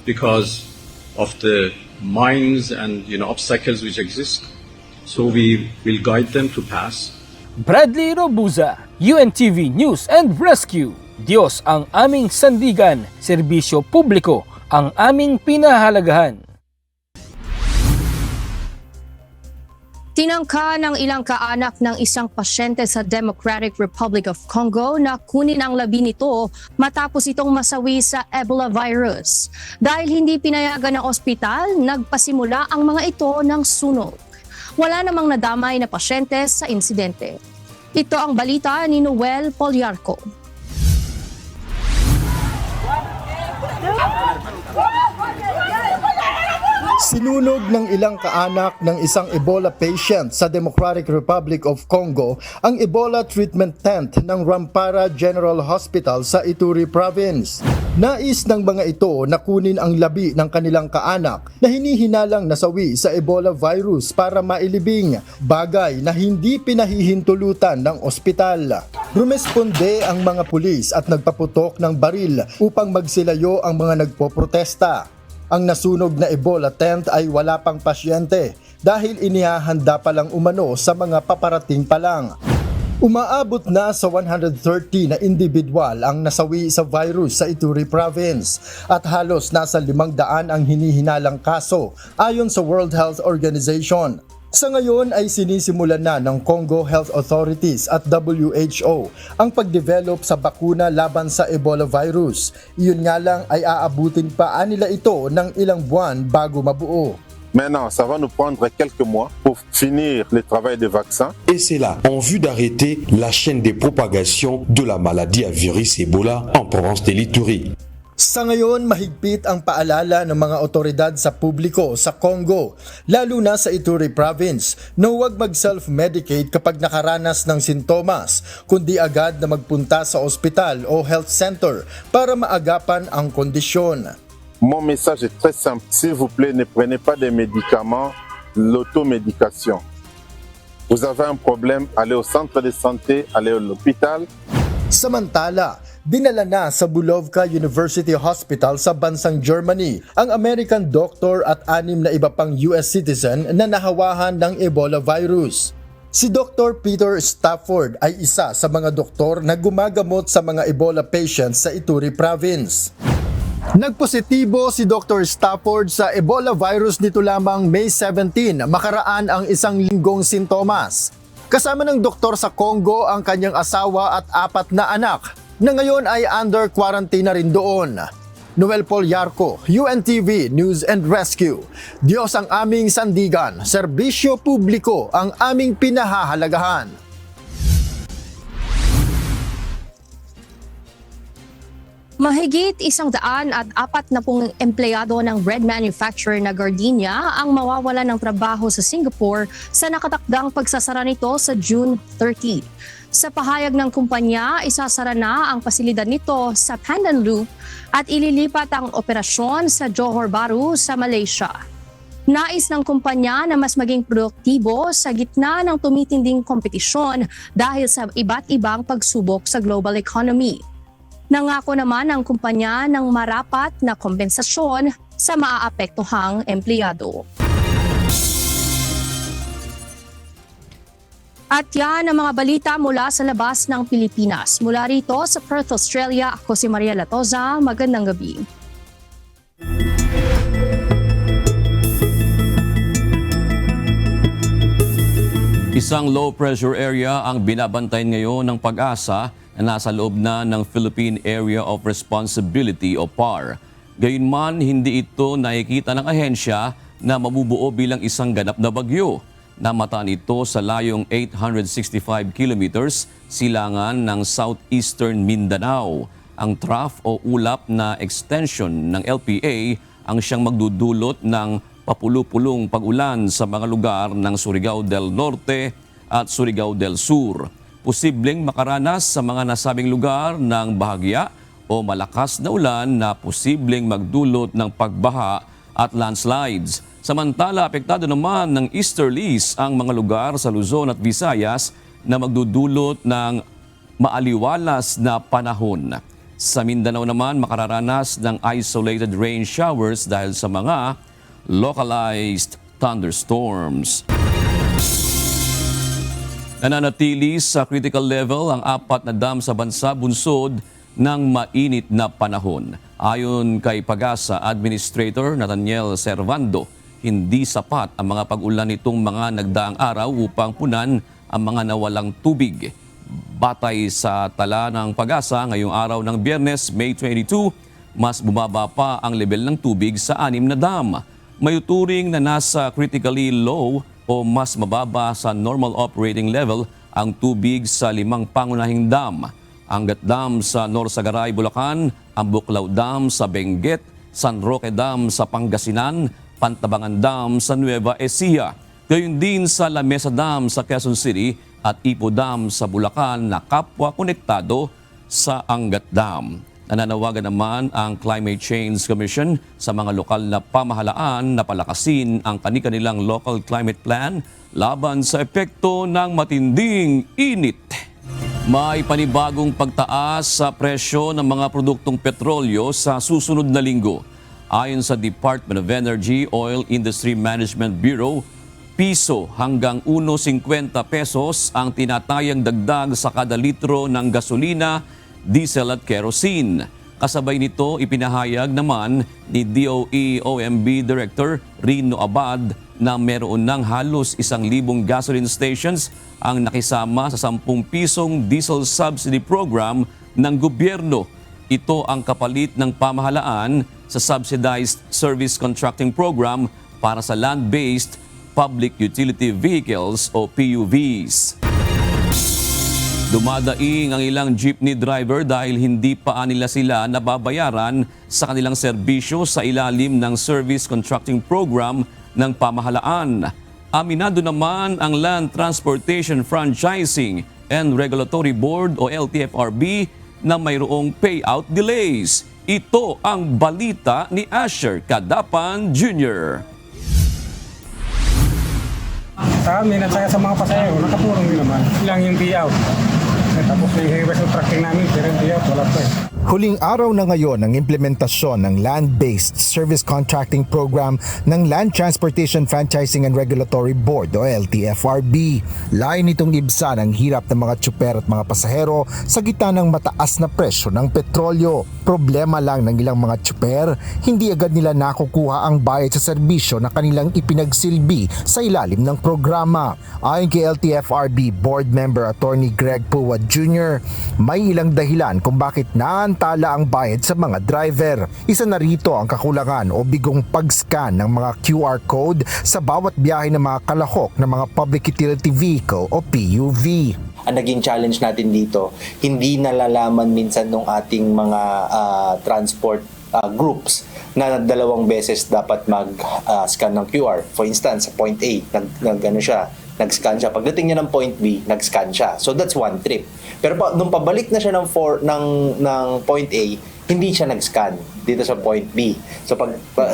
because of the mines and obstacles which exist. So we will guide them to pass. Bradley Robuza, UNTV News and Rescue. Diyos ang aming sandigan, serbisyo publiko ang aming pinahalagahan. Tinangka ng ilang kaanak ng isang pasyente sa Democratic Republic of Congo na kunin ang labi nito matapos itong masawi sa Ebola virus. Dahil hindi pinayagan ng ospital, nagpasimula ang mga ito ng sunog. Wala namang nadamay na pasyente sa insidente. Ito ang balita ni Noel Poliarco. Sinunog ng ilang kaanak ng isang Ebola patient sa Democratic Republic of Congo ang Ebola treatment tent ng Rampara General Hospital sa Ituri Province. Nais ng mga ito na kunin ang labi ng kanilang kaanak na hinihinalang nasawi sa Ebola virus para mailibing, bagay na hindi pinahihintulutan ng ospital. Rumesponde ang mga pulis at nagpaputok ng baril upang magsilayo ang mga nagpoprotesta. Ang nasunog na Ebola tent ay wala pang pasyente dahil inihahanda pa lang umano sa mga paparating pa lang. Umaabot na sa 130 na individual ang nasawi sa virus sa Ituri Province at halos nasa 500 ang hinihinalang kaso ayon sa World Health Organization. Sa ngayon ay sinisimulan na ng Congo Health Authorities at WHO ang pagdevelop sa bakuna laban sa Ebola virus. Iyon nga lang ay aabutin pa nila ito ng ilang buwan bago mabuo. Maintenant, ça va nous prendre quelques mois pour finir le travail des vaccins. Et c'est là en vue d'arrêter la chaîne de propagation de la maladie à virus Ebola en province de l'Ituri. Sa ngayon, mahigpit ang paalala ng mga otoridad sa publiko sa Congo, lalo na sa Ituri Province, na huwag mag-self-medicate kapag nakaranas ng sintomas, kundi agad na magpunta sa ospital o health center para maagapan ang kondisyon. Mon message est très simple. S'il vous plaît, ne prenez pas des médicaments, l'automédication. Vous avez un problème, allez au centre de santé, allez à l'hôpital. Samantala, dinala na sa Bulovka University Hospital sa bansang Germany ang American doctor at 6 na iba pang US citizen na nahawahan ng Ebola virus. Si Dr. Peter Stafford ay isa sa mga doktor na gumagamot sa mga Ebola patients sa Ituri Province. Nagpositibo si Dr. Stafford sa Ebola virus nito lamang May 17, makaraan ang 1 linggong sintomas. Kasama ng doktor sa Congo ang kanyang asawa at 4 na anak na ngayon ay under quarantine na rin doon. Noel Poliarco, UNTV News and Rescue. Diyos ang aming sandigan, serbisyo publiko ang aming pinahahalagahan. Mahigit 140 empleyado ng bread manufacturer na Gardenia ang mawawala ng trabaho sa Singapore sa nakatakdang pagsasara nito sa June 30. Sa pahayag ng kumpanya, isasara na ang pasilidad nito sa Pandan Loop at ililipat ang operasyon sa Johor Bahru sa Malaysia. Nais ng kumpanya na mas maging produktibo sa gitna ng tumitinding kompetisyon dahil sa iba't ibang pagsubok sa global economy. Nangako naman ang kumpanya ng marapat na kompensasyon sa maaapektuhang empleyado. At yan ang mga balita mula sa labas ng Pilipinas. Mula rito sa Perth, Australia, ako si Maria Latoza. Magandang gabi. Isang low-pressure area ang binabantayan ngayon ng Pag-asa na nasa loob na ng Philippine Area of Responsibility o PAR. Gayunman, hindi ito nakikita ng ahensya na mabubuo bilang isang ganap na bagyo. Namataan ito sa layong 865 kilometers silangan ng southeastern Mindanao. Ang trough o ulap na extension ng LPA ang siyang magdudulot ng papulupulong pag-ulan sa mga lugar ng Surigao del Norte at Surigao del Sur. Posibleng makaranas sa mga nasabing lugar ng bahagya o malakas na ulan na posibleng magdulot ng pagbaha at landslides. Samantala, apektado naman ng easterlies ang mga lugar sa Luzon at Visayas na magdudulot ng maaliwalas na panahon. Sa Mindanao naman, makararanas ng isolated rain showers dahil sa mga localized thunderstorms. Nananatili sa critical level ang 4 na dam sa bansa bunsod ng mainit na panahon. Ayon kay Pag-asa Administrator Nathaniel Servando, hindi sapat ang mga pag-ulan nitong mga nagdaang araw upang punan ang mga nawalang tubig. Batay sa tala ng Pag-asa ngayong araw ng Biyernes, May 22, mas bumaba pa ang level ng tubig sa 6 na dam. May uturing na nasa critically low o mas mababa sa normal operating level ang tubig sa 5 pangunahing dam. Angat Dam sa Norsagaray, Bulacan, ang Buklaw Dam sa Benguet, San Roque Dam sa Pangasinan, Pantabangan Dam sa Nueva Ecija. Gayon din sa La Mesa Dam sa Quezon City at Ipo Dam sa Bulacan na kapwa konektado sa Angat Dam. Nananawagan naman ang Climate Change Commission sa mga lokal na pamahalaan na palakasin ang kani-kanilang local climate plan laban sa epekto ng matinding init. May panibagong pagtaas sa presyo ng mga produktong petrolyo sa susunod na linggo. Ayon sa Department of Energy Oil Industry Management Bureau, piso hanggang 1.50 pesos ang tinatayang dagdag sa kada litro ng gasolina, diesel at kerosene. Kasabay nito, ipinahayag naman ni DOE-OMB Director Rino Abad na meron ng halos 1,000 gasoline stations ang nakisama sa 10 pisong diesel subsidy program ng gobyerno. Ito ang kapalit ng pamahalaan sa Subsidized Service Contracting Program para sa land-based Public Utility Vehicles o PUVs. Dumadaing ang ilang jeepney driver dahil hindi pa nila sila nababayaran sa kanilang serbisyo sa ilalim ng Service Contracting Program ng pamahalaan. Aminado naman ang Land Transportation Franchising and Regulatory Board o LTFRB na mayroong payout delays. Ito ang balita ni Asher Cadapan Jr. Sa amin at saka sa mga pasahero, nakatulong din naman. Ilang yung payout. Tapos yung reverse tracking namin, pero yung payout wala pa eh. Huling araw na ngayon ng implementasyon ng Land-Based Service Contracting Program ng Land Transportation Franchising and Regulatory Board o LTFRB. Layo nitong ibsan ang hirap ng mga tsuper at mga pasahero sa gitna ng mataas na presyo ng petrolyo. Problema lang ng ilang mga tsuper, hindi agad nila nakukuha ang bayad sa serbisyo na kanilang ipinagsilbi sa ilalim ng programa. Ayon kay LTFRB Board Member Attorney Greg Puwad Jr., may ilang dahilan kung bakit naantala ang bayad sa mga driver. Isa na rito ang kakulangan o bigong pag-scan ng mga QR code sa bawat biyahe ng mga kalahok ng mga Public Utility Vehicle o PUV. Ang naging challenge natin dito, hindi nalalaman minsan ng ating mga transport groups na 2 beses dapat mag-scan ng QR. For instance, sa point A, nag-scan siya. Pagdating niya ng point B, nag-scan siya. So that's one trip. Pero nung pabalik na siya ng point A, hindi siya nag-scan dito sa point B. So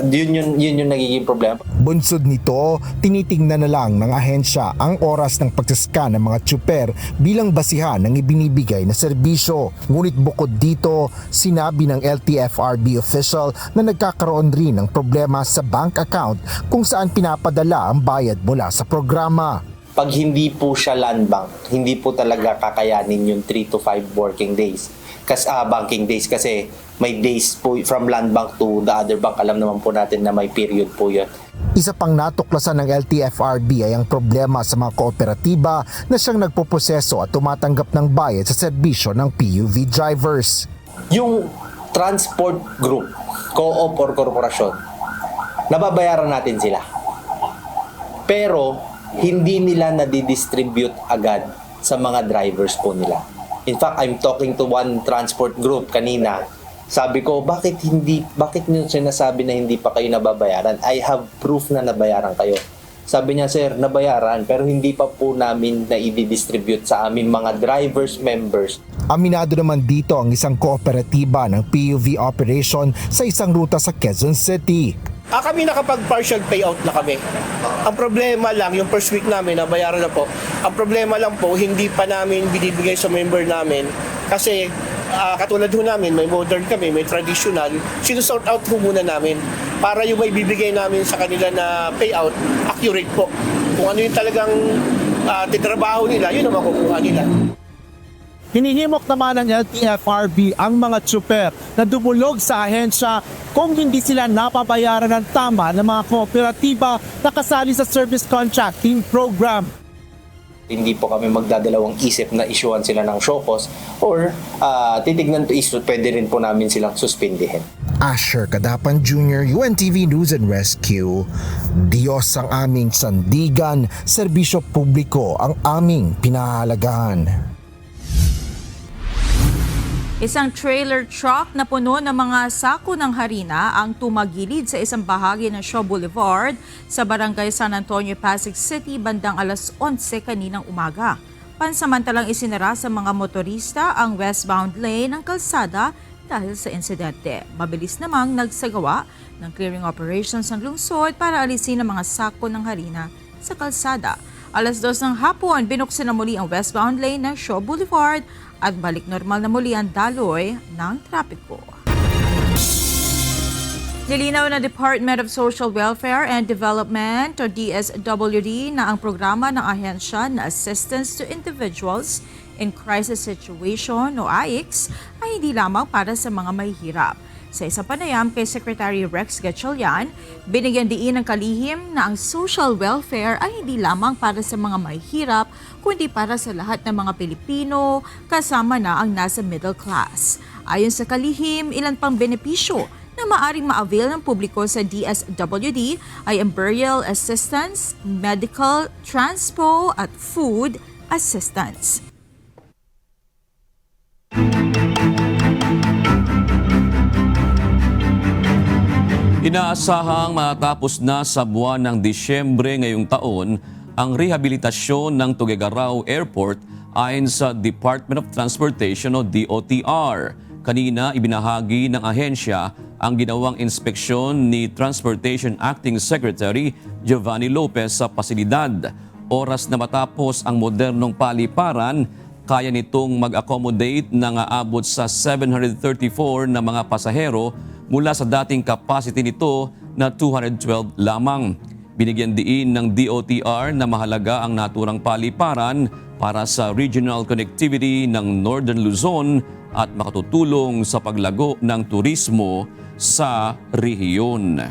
yun yung nagiging problema. Bunsod nito, tinitingnan na lang ng ahensya ang oras ng pagsascan ng mga tsuper bilang basihan ng ibinibigay na serbisyo. Ngunit bukod dito, sinabi ng LTFRB official na nagkakaroon rin ng problema sa bank account kung saan pinapadala ang bayad mula sa programa. Pag hindi po siya land bank, hindi po talaga kakayanin yung 3 to 5 working days. Banking days kasi may days po from land bank to the other bank. Alam naman po natin na may period po yun. Isa pang natuklasan ng LTFRB ay ang problema sa mga kooperatiba na siyang nagpoproseso at tumatanggap ng bayad sa serbisyo ng PUV drivers. Yung transport group, co-op or korporasyon, nababayaran natin sila. Pero hindi nila nadidistribute agad sa mga drivers po nila. In fact, I'm talking to one transport group kanina. Sabi ko, bakit niyo sinasabi na hindi pa kayo nababayaran? I have proof na nabayaran kayo. Sabi niya, sir, nabayaran pero hindi pa po namin na i-distribute sa aming mga drivers members. Aminado naman dito ang isang kooperatiba ng PUV operation sa isang ruta sa Quezon City. Kami nakapag-partial payout na kami. Ang problema lang, yung first week namin, nabayaran na po. Ang problema lang po, hindi pa namin binibigay sa member namin kasi katulad ho namin, may modern kami, may traditional, sinusort out ho muna namin para yung may bibigay namin sa kanila na payout, accurate po. Kung ano yung talagang titrabaho nila, yun ang makukuha nila. Hinihimok naman ng LTFRB ang mga tsuper na dumulog sa ahensya kung hindi sila napabayaran ng tama ng mga kooperatiba na kasali sa service contracting program. Hindi po kami magdadalawang isip na isyuhan sila ng show cause or titignan to issue, pwede rin po namin silang suspindihin. Asher Kadapan Jr., UNTV News and Rescue. Diyos ang aming sandigan, serbisyo publiko ang aming pinahahalagahan. Isang trailer truck na puno ng mga sako ng harina ang tumagilid sa isang bahagi ng Shaw Boulevard sa Barangay San Antonio, Pasig City bandang alas 11 kaninang umaga. Pansamantalang isinara sa mga motorista ang westbound lane ng kalsada dahil sa insidente. Mabilis namang nagsagawa ng clearing operations ng lungsod para alisin ang mga sako ng harina sa kalsada. Alas 2 ng hapon, binuksan na muli ang westbound lane ng Shaw Boulevard at balik normal na muli ang daloy ng trapiko. Nilinaw ng Department of Social Welfare and Development o DSWD na ang programa ng ahensya na Assistance to Individuals in Crisis Situation o AICS ay hindi lamang para sa mga mahihirap. Sa isang panayam kay Secretary Rex Gatchalian, binigyan diin ng kalihim na ang social welfare ay hindi lamang para sa mga mahihirap, kundi para sa lahat ng mga Pilipino, kasama na ang nasa middle class. Ayon sa kalihim, ilan pang benepisyo na maaring ma-avail ng publiko sa DSWD ay ang burial assistance, medical, transpo at food assistance. Inaasahang matapos na sa buwan ng Disyembre ngayong taon ang rehabilitasyon ng Tuguegarao Airport ayon sa Department of Transportation o DOTR. Kanina ibinahagi ng ahensya ang ginawang inspeksyon ni Transportation Acting Secretary Giovanni Lopez sa pasilidad. Oras na matapos ang modernong paliparan, kaya nitong mag-accommodate ng aabot sa 734 na mga pasahero mula sa dating capacity nito na 212 lamang. Binigyan diin ng DOTR na mahalaga ang naturang paliparan para sa regional connectivity ng Northern Luzon at makatutulong sa paglago ng turismo sa rehiyon.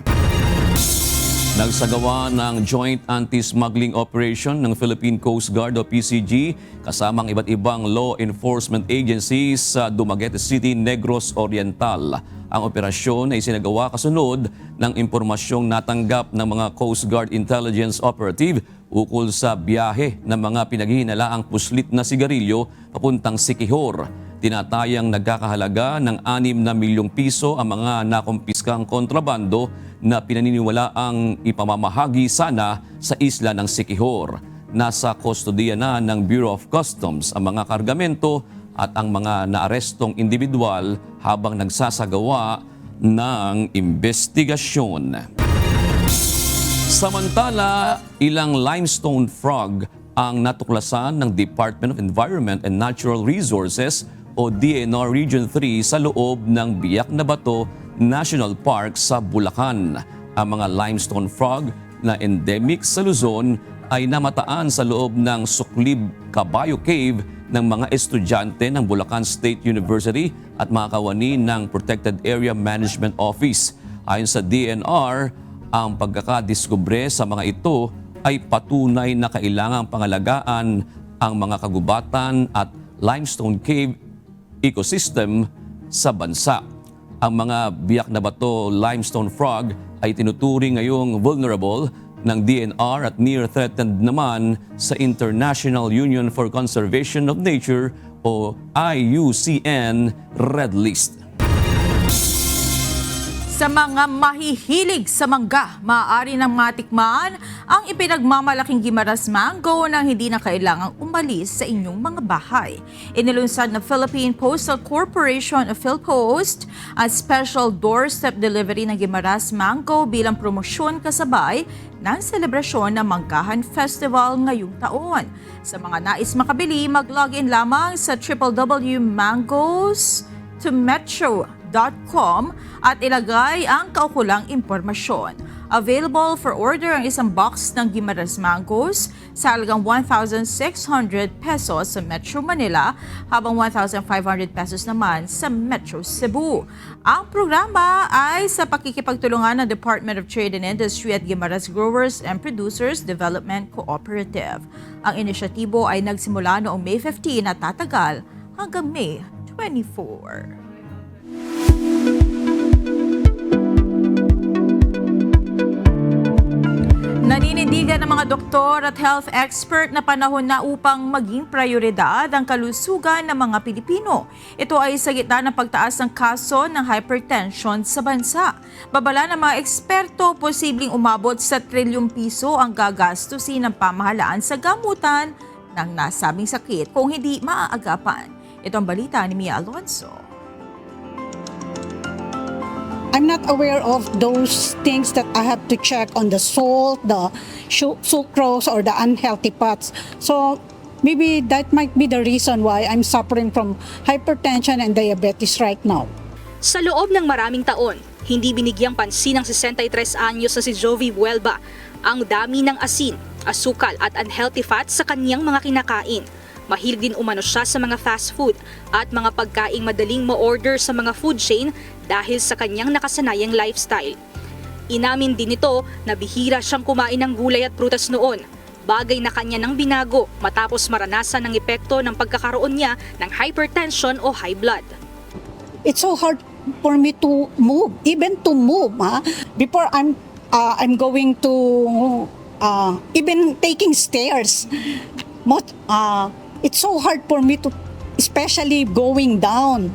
Nagsagawa ng Joint Anti-Smuggling Operation ng Philippine Coast Guard o PCG kasamang iba't ibang law enforcement agencies sa Dumaguete City, Negros Oriental. Ang operasyon ay sinagawa kasunod ng impormasyong natanggap ng mga Coast Guard Intelligence Operative ukol sa biyahe ng mga pinaghihinalaang puslit na sigarilyo papuntang Siquijor. Tinatayang nagkakahalaga ng 6 na milyong piso ang mga nakumpiskang kontrabando na pinaniniwalaang ipamamahagi sana sa isla ng Siquijor. Nasa kustodiya na ng Bureau of Customs ang mga kargamento at ang mga naarestong individual habang nagsasagawa ng investigasyon. Samantala, ilang limestone frog ang natuklasan ng Department of Environment and Natural Resources o DNR Region 3 sa loob ng Biak na Bato National Park sa Bulacan. Ang mga limestone frog na endemic sa Luzon ay namataan sa loob ng Suklib Caballo Cave ng mga estudyante ng Bulacan State University at mga kawani ng Protected Area Management Office. Ayon sa DNR, ang pagkakadiskubre sa mga ito ay patunay na kailangang pangalagaan ang mga kagubatan at limestone cave ecosystem sa bansa. Ang mga biyak na bato limestone frog ay tinuturing ngayong vulnerable ng DNR at near-threatened naman sa International Union for Conservation of Nature o IUCN Red List. Sa mga mahihilig sa mangga, maaari nang matikman ang ipinagmamalaking Gimaras Mango nang hindi na kailangang umalis sa inyong mga bahay. Inilunsad ng Philippine Postal Corporation o PhilPost ang special doorstep delivery ng Gimaras Mango bilang promosyon kasabay ng selebrasyon ng Manggahan Festival ngayong taon. Sa mga nais makabili, mag-login lamang sa www.mangostometro.com at ilagay ang kaukulang impormasyon. Available for order ang isang box ng Guimaras Mangoes sa halagang 1,600 pesos sa Metro Manila habang 1,500 pesos naman sa Metro Cebu. Ang programa ay sa pakikipagtulungan ng Department of Trade and Industry at Guimaras Growers and Producers Development Cooperative. Ang inisyatibo ay nagsimula noong May 15 at tatagal hanggang May 24. Naninindigan ng mga doktor at health expert na panahon na upang maging prioridad ang kalusugan ng mga Pilipino. Ito ay sa gitna ng pagtaas ng kaso ng hypertension sa bansa. Babala ng mga eksperto, posibleng umabot sa trilyong piso ang gagastusin ng pamahalaan sa gamutan ng nasabing sakit kung hindi maaagapan. Ito ang balita ni Mia Alonso. I'm not aware of those things that I have to check on the salt, the sucrose, or the unhealthy fats. So maybe that might be the reason why I'm suffering from hypertension and diabetes right now. Sa loob ng maraming taon, hindi binigyang pansin ng 63 anyos na si Jovi Buelba ang dami ng asin, asukal at unhealthy fats sa kanyang mga kinakain. Mahilig din umano siya sa mga fast food at mga pagkaing madaling ma-order sa mga food chain dahil sa kanyang nakasanayang lifestyle. Inamin din ito na bihira siyang kumain ng gulay at prutas noon, bagay na kanya nang binago matapos maranasan ng epekto ng pagkakaroon niya ng hypertension o high blood. It's so hard for me to move, even to move. Before I'm going to even taking stairs. It's so hard for me to, especially going down.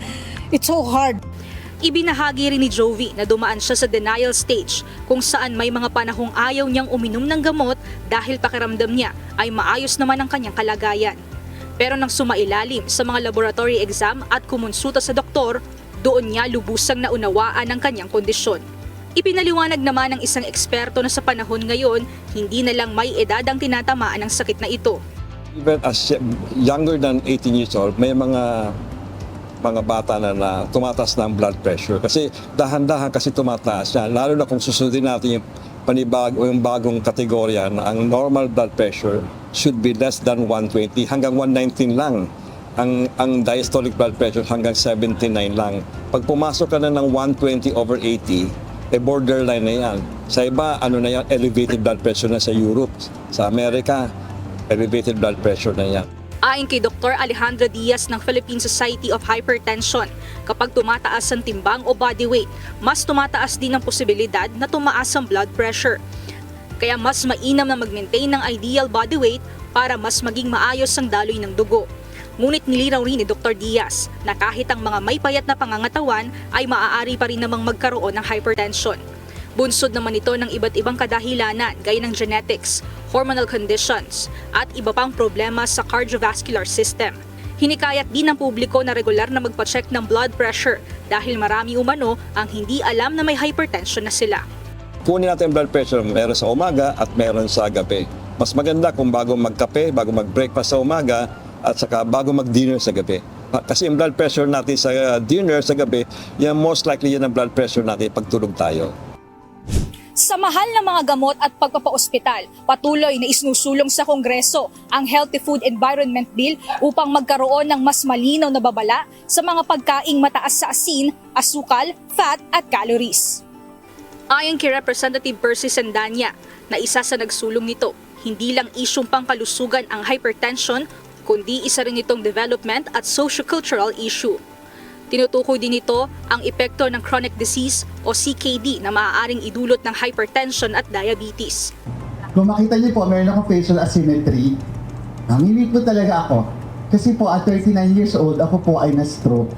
It's so hard. Ibinahagi rin ni Jovi na dumaan siya sa denial stage kung saan may mga panahong ayaw niyang uminom ng gamot dahil pakiramdam niya ay maayos naman ang kanyang kalagayan. Pero nang sumailalim sa mga laboratory exam at kumonsulta sa doktor, doon niya lubusang naunawaan ang kanyang kondisyon. Ipinaliwanag naman ng isang eksperto na sa panahon ngayon, hindi na lang may edad ang tinatamaan ng sakit na ito. Even as younger than 18 years old, may mga bata na tumataas ng blood pressure. Kasi dahan-dahan kasi tumataas yan. Lalo na kung susundin natin yung bagong kategorya na ang normal blood pressure should be less than 120 hanggang 119 lang. Ang diastolic blood pressure hanggang 79 lang. Pag pumasok ka na ng 120/80, borderline na yan. Sa iba, na yan, elevated blood pressure na sa Europe, sa Amerika, elevated blood pressure na yan. Ayon kay Dr. Alejandro Diaz ng Philippine Society of Hypertension, kapag tumataas ang timbang o body weight, mas tumataas din ang posibilidad na tumaas ang blood pressure. Kaya mas mainam na mag-maintain ng ideal body weight para mas maging maayos ang daloy ng dugo. Ngunit nilinaw rin ni Dr. Diaz na kahit ang mga may payat na pangangatawan ay maaari pa rin namang magkaroon ng hypertension. Bunsod naman ito ng iba't ibang kadahilanan gaya ng genetics, hormonal conditions, at iba pang problema sa cardiovascular system. Hinikayat din ng publiko na regular na magpa-check ng blood pressure dahil marami umano ang hindi alam na may hypertension na sila. Kunin natin ang blood pressure, meron sa umaga at meron sa gabi. Mas maganda kung bago magkape, bago mag-breakfast sa umaga, at saka bago mag-dinner sa gabi. Kasi yung blood pressure natin sa dinner sa gabi, yan most likely yan ang blood pressure natin pag tulog tayo. Sa mahal na mga gamot at pagpapa-ospital, patuloy na isinusulong sa Kongreso ang Healthy Food Environment Bill upang magkaroon ng mas malinaw na babala sa mga pagkaing mataas sa asin, asukal, fat at calories. Ayon kay Representative Percy Sandanya, na isa sa nagsulong nito, hindi lang isyong pangkalusugan ang hypertension, kundi isa rin itong development at socio-cultural issue. Tinutukoy din ito ang epekto ng chronic disease o CKD na maaaring idulot ng hypertension at diabetes. Kung makita niyo po, meron akong facial asymmetry. Nanginig po talaga ako. Kasi po at 39 years old, ako po ay na-stroke.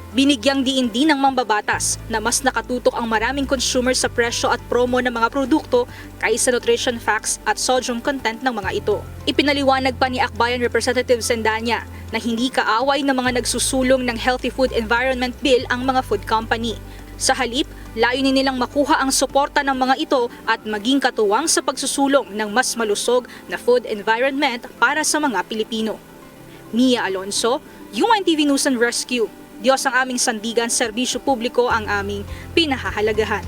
Binigyang diin din ng mambabatas na mas nakatutok ang maraming consumer sa presyo at promo ng mga produkto kaysa nutrition facts at sodium content ng mga ito. Ipinaliwanag pa ni Akbayan Representative Sendanya na hindi kaaway ng mga nagsusulong ng Healthy Food Environment Bill ang mga food company. Sa halip, layunin nilang makuha ang suporta ng mga ito at maging katuwang sa pagsusulong ng mas malusog na food environment para sa mga Pilipino. Mia Alonso, UNTV News and Rescue. Diyos ang aming sandigan, serbisyo publiko ang aming pinahahalagahan.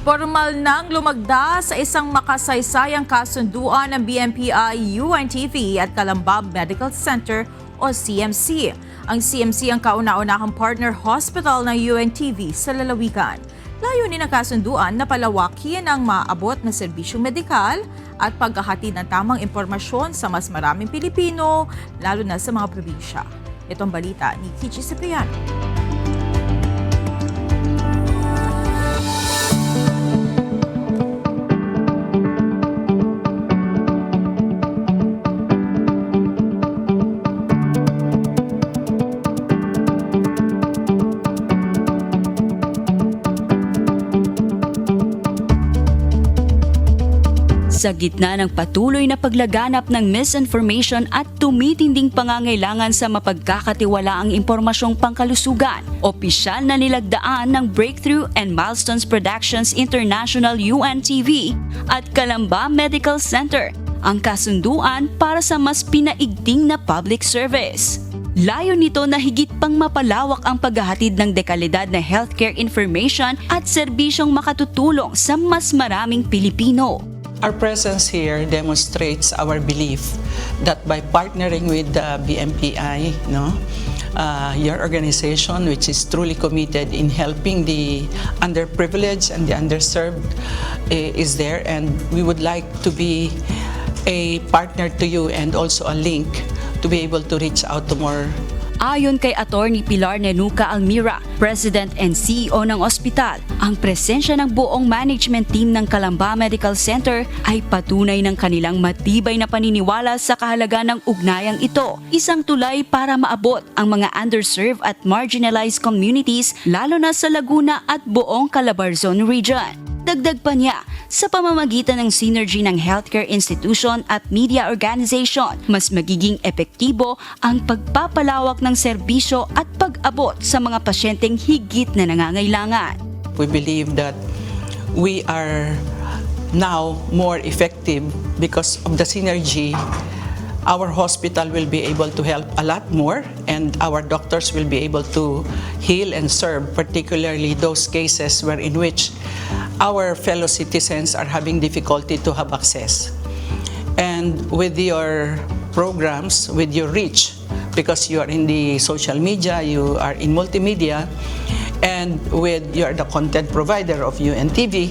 Formal nang lumagda sa isang makasaysayang kasunduan ng BMPI, UNTV at Calamba Medical Center o CMC. Ang CMC ang kauna-unahang partner hospital ng UNTV sa lalawigan. Layunin ng kasunduan na palawakin ang maaabot na serbisyong medikal at paghahatid ng tamang impormasyon sa mas maraming Pilipino, lalo na sa mga probinsya. Ito ang balita ni Kichi Cipriano. Sa gitna ng patuloy na paglaganap ng misinformation at tumitinding pangangailangan sa mapagkakatiwalaang impormasyong pangkalusugan, opisyal na nilagdaan ng Breakthrough and Milestones Productions International UNTV at Calamba Medical Center ang kasunduan para sa mas pinaigting na public service. Layo nito na higit pang mapalawak ang paghahatid ng dekalidad na healthcare information at serbisyong makatutulong sa mas maraming Pilipino. Our presence here demonstrates our belief that by partnering with the BMPI, your organization, which is truly committed in helping the underprivileged and the underserved, is there, and we would like to be a partner to you and also a link to be able to reach out to more. Ayon kay Attorney Pilar Nenuca Almira, President and CEO ng ospital, ang presensya ng buong management team ng Calamba Medical Center ay patunay ng kanilang matibay na paniniwala sa kahalagaan ng ugnayang ito. Isang tulay para maabot ang mga underserved at marginalized communities, lalo na sa Laguna at buong Calabarzon region. Dagdag pa niya, sa pamamagitan ng synergy ng healthcare institution at media organization, mas magiging epektibo ang pagpapalawak ng serbisyo at pag-abot sa mga pasyenteng higit na nangangailangan. We believe that we are now more effective because of the synergy. Our hospital will be able to help a lot more, and our doctors will be able to heal and serve, particularly those cases in which our fellow citizens are having difficulty to have access. And with your programs, with your reach, because you are in the social media, you are in multimedia, and you are the content provider of UNTV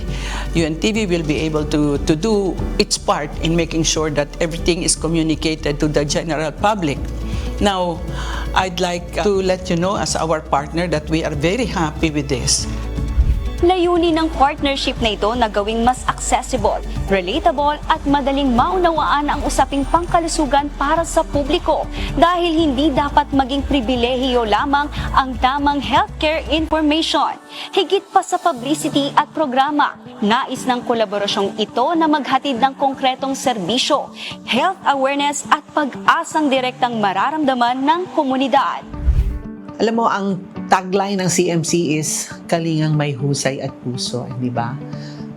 will be able to do its part in making sure that everything is communicated to the general public. Now, I'd like to let you know as our partner that we are very happy with this. Layunin ng partnership na ito na gawing mas accessible, relatable at madaling maunawaan ang usaping pangkalusugan para sa publiko dahil hindi dapat maging pribilehiyo lamang ang tamang healthcare information. Higit pa sa publicity at programa, nais ng kolaborasyong ito na maghatid ng konkretong serbisyo, health awareness at pag-asang direktang mararamdaman ng komunidad. Alam mo, ang tagline ng CMC is kalingang may husay at puso, di ba?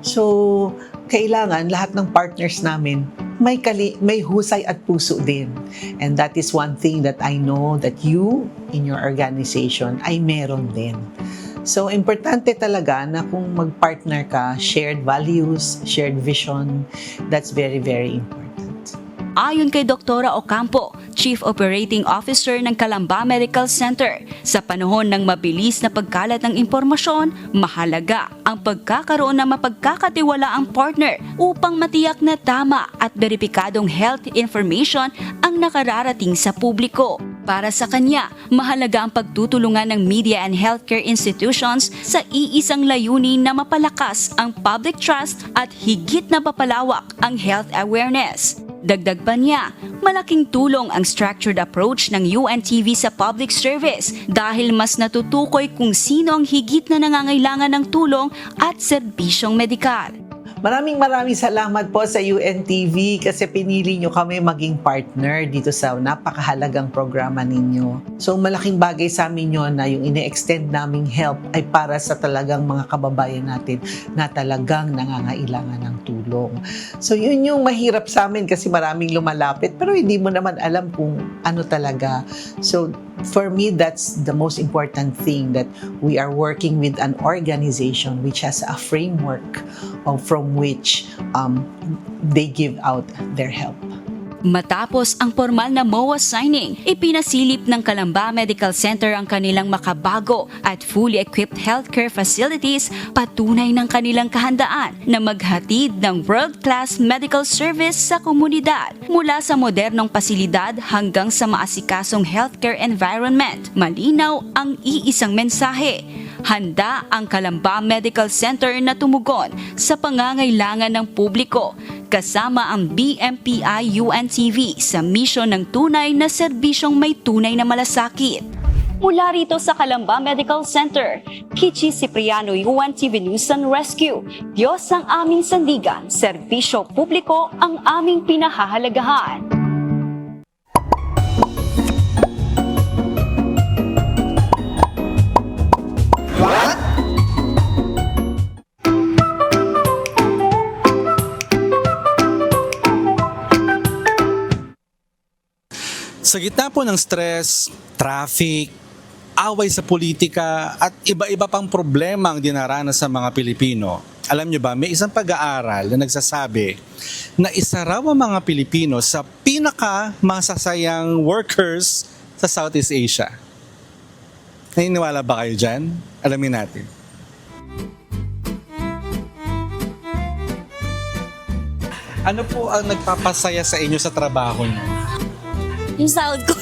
So, kailangan lahat ng partners namin may husay at puso din. And that is one thing that I know that you in your organization ay meron din. So, importante talaga na kung mag-partner ka, shared values, shared vision, that's very, very important. Ayon kay Doktora Ocampo, Chief Operating Officer ng Calamba Medical Center, sa panahon ng mabilis na pagkalat ng impormasyon, mahalaga ang pagkakaroon ng mapagkakatiwalaang partner upang matiyak na tama at beripikadong health information ang nakararating sa publiko. Para sa kanya, mahalaga ang pagtutulungan ng media and healthcare institutions sa iisang layunin na mapalakas ang public trust at higit na papalawak ang health awareness. Dagdag pa niya, malaking tulong ang structured approach ng UNTV sa public service dahil mas natutukoy kung sino ang higit na nangangailangan ng tulong at serbisyong medikal. Maraming salamat po sa UNTV kasi pinili nyo kami maging partner dito sa napakahalagang programa ninyo. So malaking bagay sa amin yun na yung ine-extend naming help ay para sa talagang mga kababayan natin na talagang nangangailangan ng tulong. So yun yung mahirap sa amin kasi maraming lumalapit pero hindi mo naman alam kung ano talaga. So For me, that's the most important thing, that we are working with an organization which has a framework from which they give out their help. Matapos ang formal na MOA signing, ipinasilip ng Calamba Medical Center ang kanilang makabago at fully equipped healthcare facilities, patunay ng kanilang kahandaan na maghatid ng world-class medical service sa komunidad. Mula sa modernong pasilidad hanggang sa maasikasong healthcare environment, malinaw ang iisang mensahe. Handa ang Calamba Medical Center na tumugon sa pangangailangan ng publiko, kasama ang BMPI-UNTV sa misyon ng tunay na serbisyong may tunay na malasakit. Mula rito sa Calamba Medical Center, Kichi Cipriano, UNTV News and Rescue. Diyos ang aming sandigan, serbisyo publiko ang aming pinahahalagahan. Sa gitna po ng stress, traffic, away sa politika at iba-iba pang problema ang dinaranas sa mga Pilipino, alam nyo ba, may isang pag-aaral na nagsasabi na isa raw ang mga Pilipino sa pinaka-masasayang workers sa Southeast Asia. Naniniwala ba kayo dyan? Alamin natin. Ano po ang nagpapasaya sa inyo sa trabaho niyo? Yung sahod ko.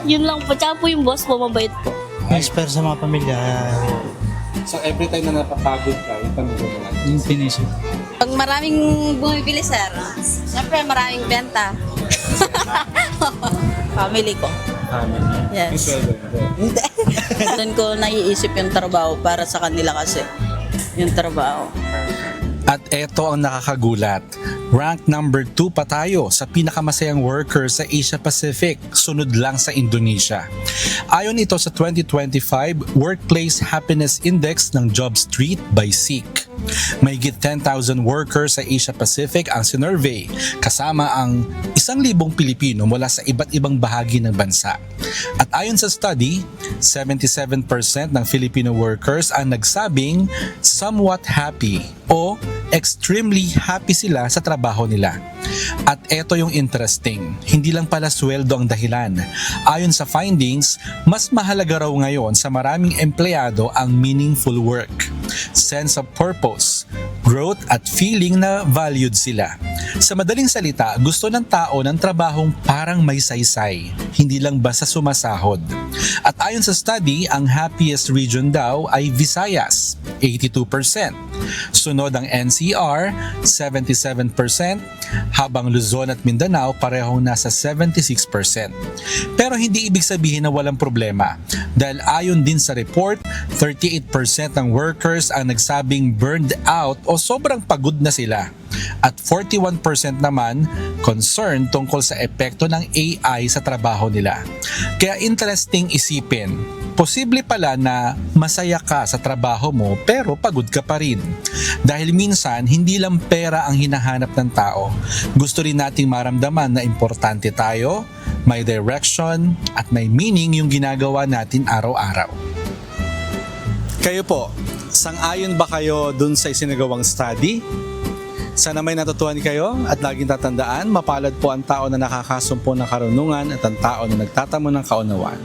Yun lang po. Tsaka po yung boss po, mabait po. Inspire sa mga pamilya. So every time na napapagod ka, yung pamilya mo lang? Yung pinisip. Pag maraming bumibili, sir, siyempre maraming benta. Family ko. Family? Yes. Yung sweldo Hindi. Doon ko naiisip yung trabaho para sa kanila kasi. Yung trabaho. At eto ang nakakagulat. Rank number 2 pa tayo sa pinakamasayang worker sa Asia Pacific, sunod lang sa Indonesia. Ayon ito sa 2025 Workplace Happiness Index ng JobStreet by Seek. Mahigit 10,000 workers sa Asia Pacific ang sinurvey, kasama ang 1,000 Pilipino mula sa iba't ibang bahagi ng bansa. At ayon sa study, 77% ng Filipino workers ang nagsabing somewhat happy o extremely happy sila sa trabaho nila. At eto yung interesting, hindi lang pala sweldo ang dahilan. Ayon sa findings, mas mahalaga raw ngayon sa maraming empleyado ang meaningful work, sense of purpose, growth at feeling na valued sila. Sa madaling salita, gusto ng tao ng trabahong parang may saysay, hindi lang basta sumasahod. At ayon sa study, ang happiest region daw ay Visayas, 82%. Sunod ang NCR, 77%, habang Luzon at Mindanao parehong nasa 76%. Pero hindi ibig sabihin na walang problema, dahil ayon din sa report, 38% ng workers ang nagsabing burned out o sobrang pagod na sila. At 41% naman concerned tungkol sa epekto ng AI sa trabaho nila. Kaya interesting isipin, posible pala na masaya ka sa trabaho mo pero pagod ka pa rin. Dahil minsan, hindi lang pera ang hinahanap ng tao. Gusto rin nating maramdaman na importante tayo, may direction, at may meaning yung ginagawa natin araw-araw. Kayo po, sang-ayon ba kayo dun sa isinagawang study? Sana may natutuhan kayo at laging tatandaan, mapalad po ang tao na nakakasumpo ng karunungan at ang tao na nagtatamo ng kaunawaan.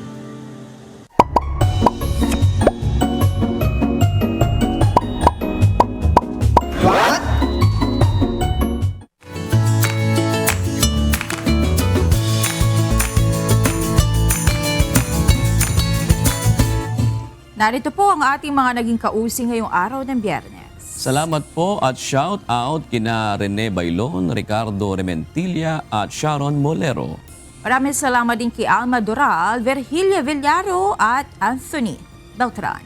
Narito po ang ating mga naging kausing ngayong araw ng Biyernes. Salamat po at shout out kina Rene Bailon, Ricardo Rementilla at Sharon Molero. Maraming salamat din kay Alma Doral, Virgilia Villaro at Anthony Beltran.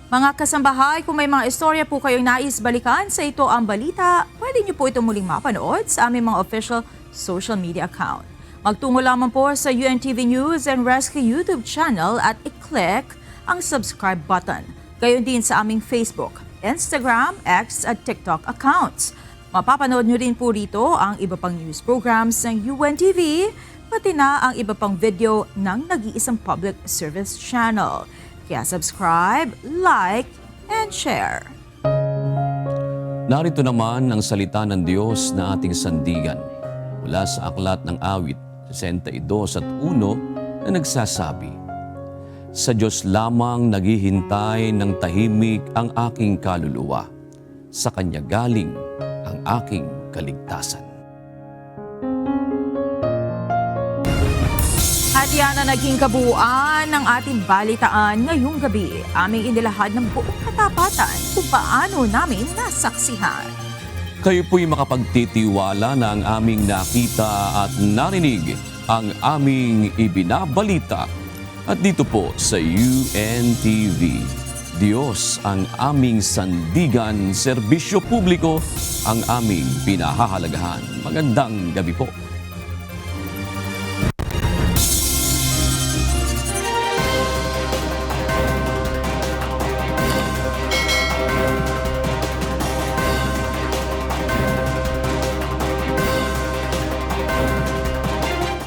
Mga kasambahay, kung may mga istorya po kayong nais balikan sa Ito Ang Balita, pwede niyo po ito muling mapanood sa aming mga official social media account. Magtungo lamang po sa UNTV News and Rescue YouTube channel at i-click ang subscribe button. Gayon din sa aming Facebook, Instagram, X at TikTok accounts. Mapapanood nyo rin po rito ang iba pang news programs ng UNTV, pati na ang iba pang video ng nag-iisang public service channel. Kaya subscribe, like, and share. Narito naman ang salita ng Diyos na ating sandigan mula sa Aklat ng Awit 62 at 1 na nagsasabi, "Sa Diyos lamang naghihintay ng tahimik ang aking kaluluwa. Sa Kanya galing ang aking kaligtasan." At yan ang naging kabuuan ng ating balitaan ngayong gabi. Aming inilahad ng buong katapatan kung paano namin nasaksihan. Kayo po'y makapagtitiwala na ang aming nakita at narinig ang aming ibinabalita. At dito po sa UNTV, Diyos ang aming sandigan, serbisyo publiko ang aming pinahahalagahan. Magandang gabi po.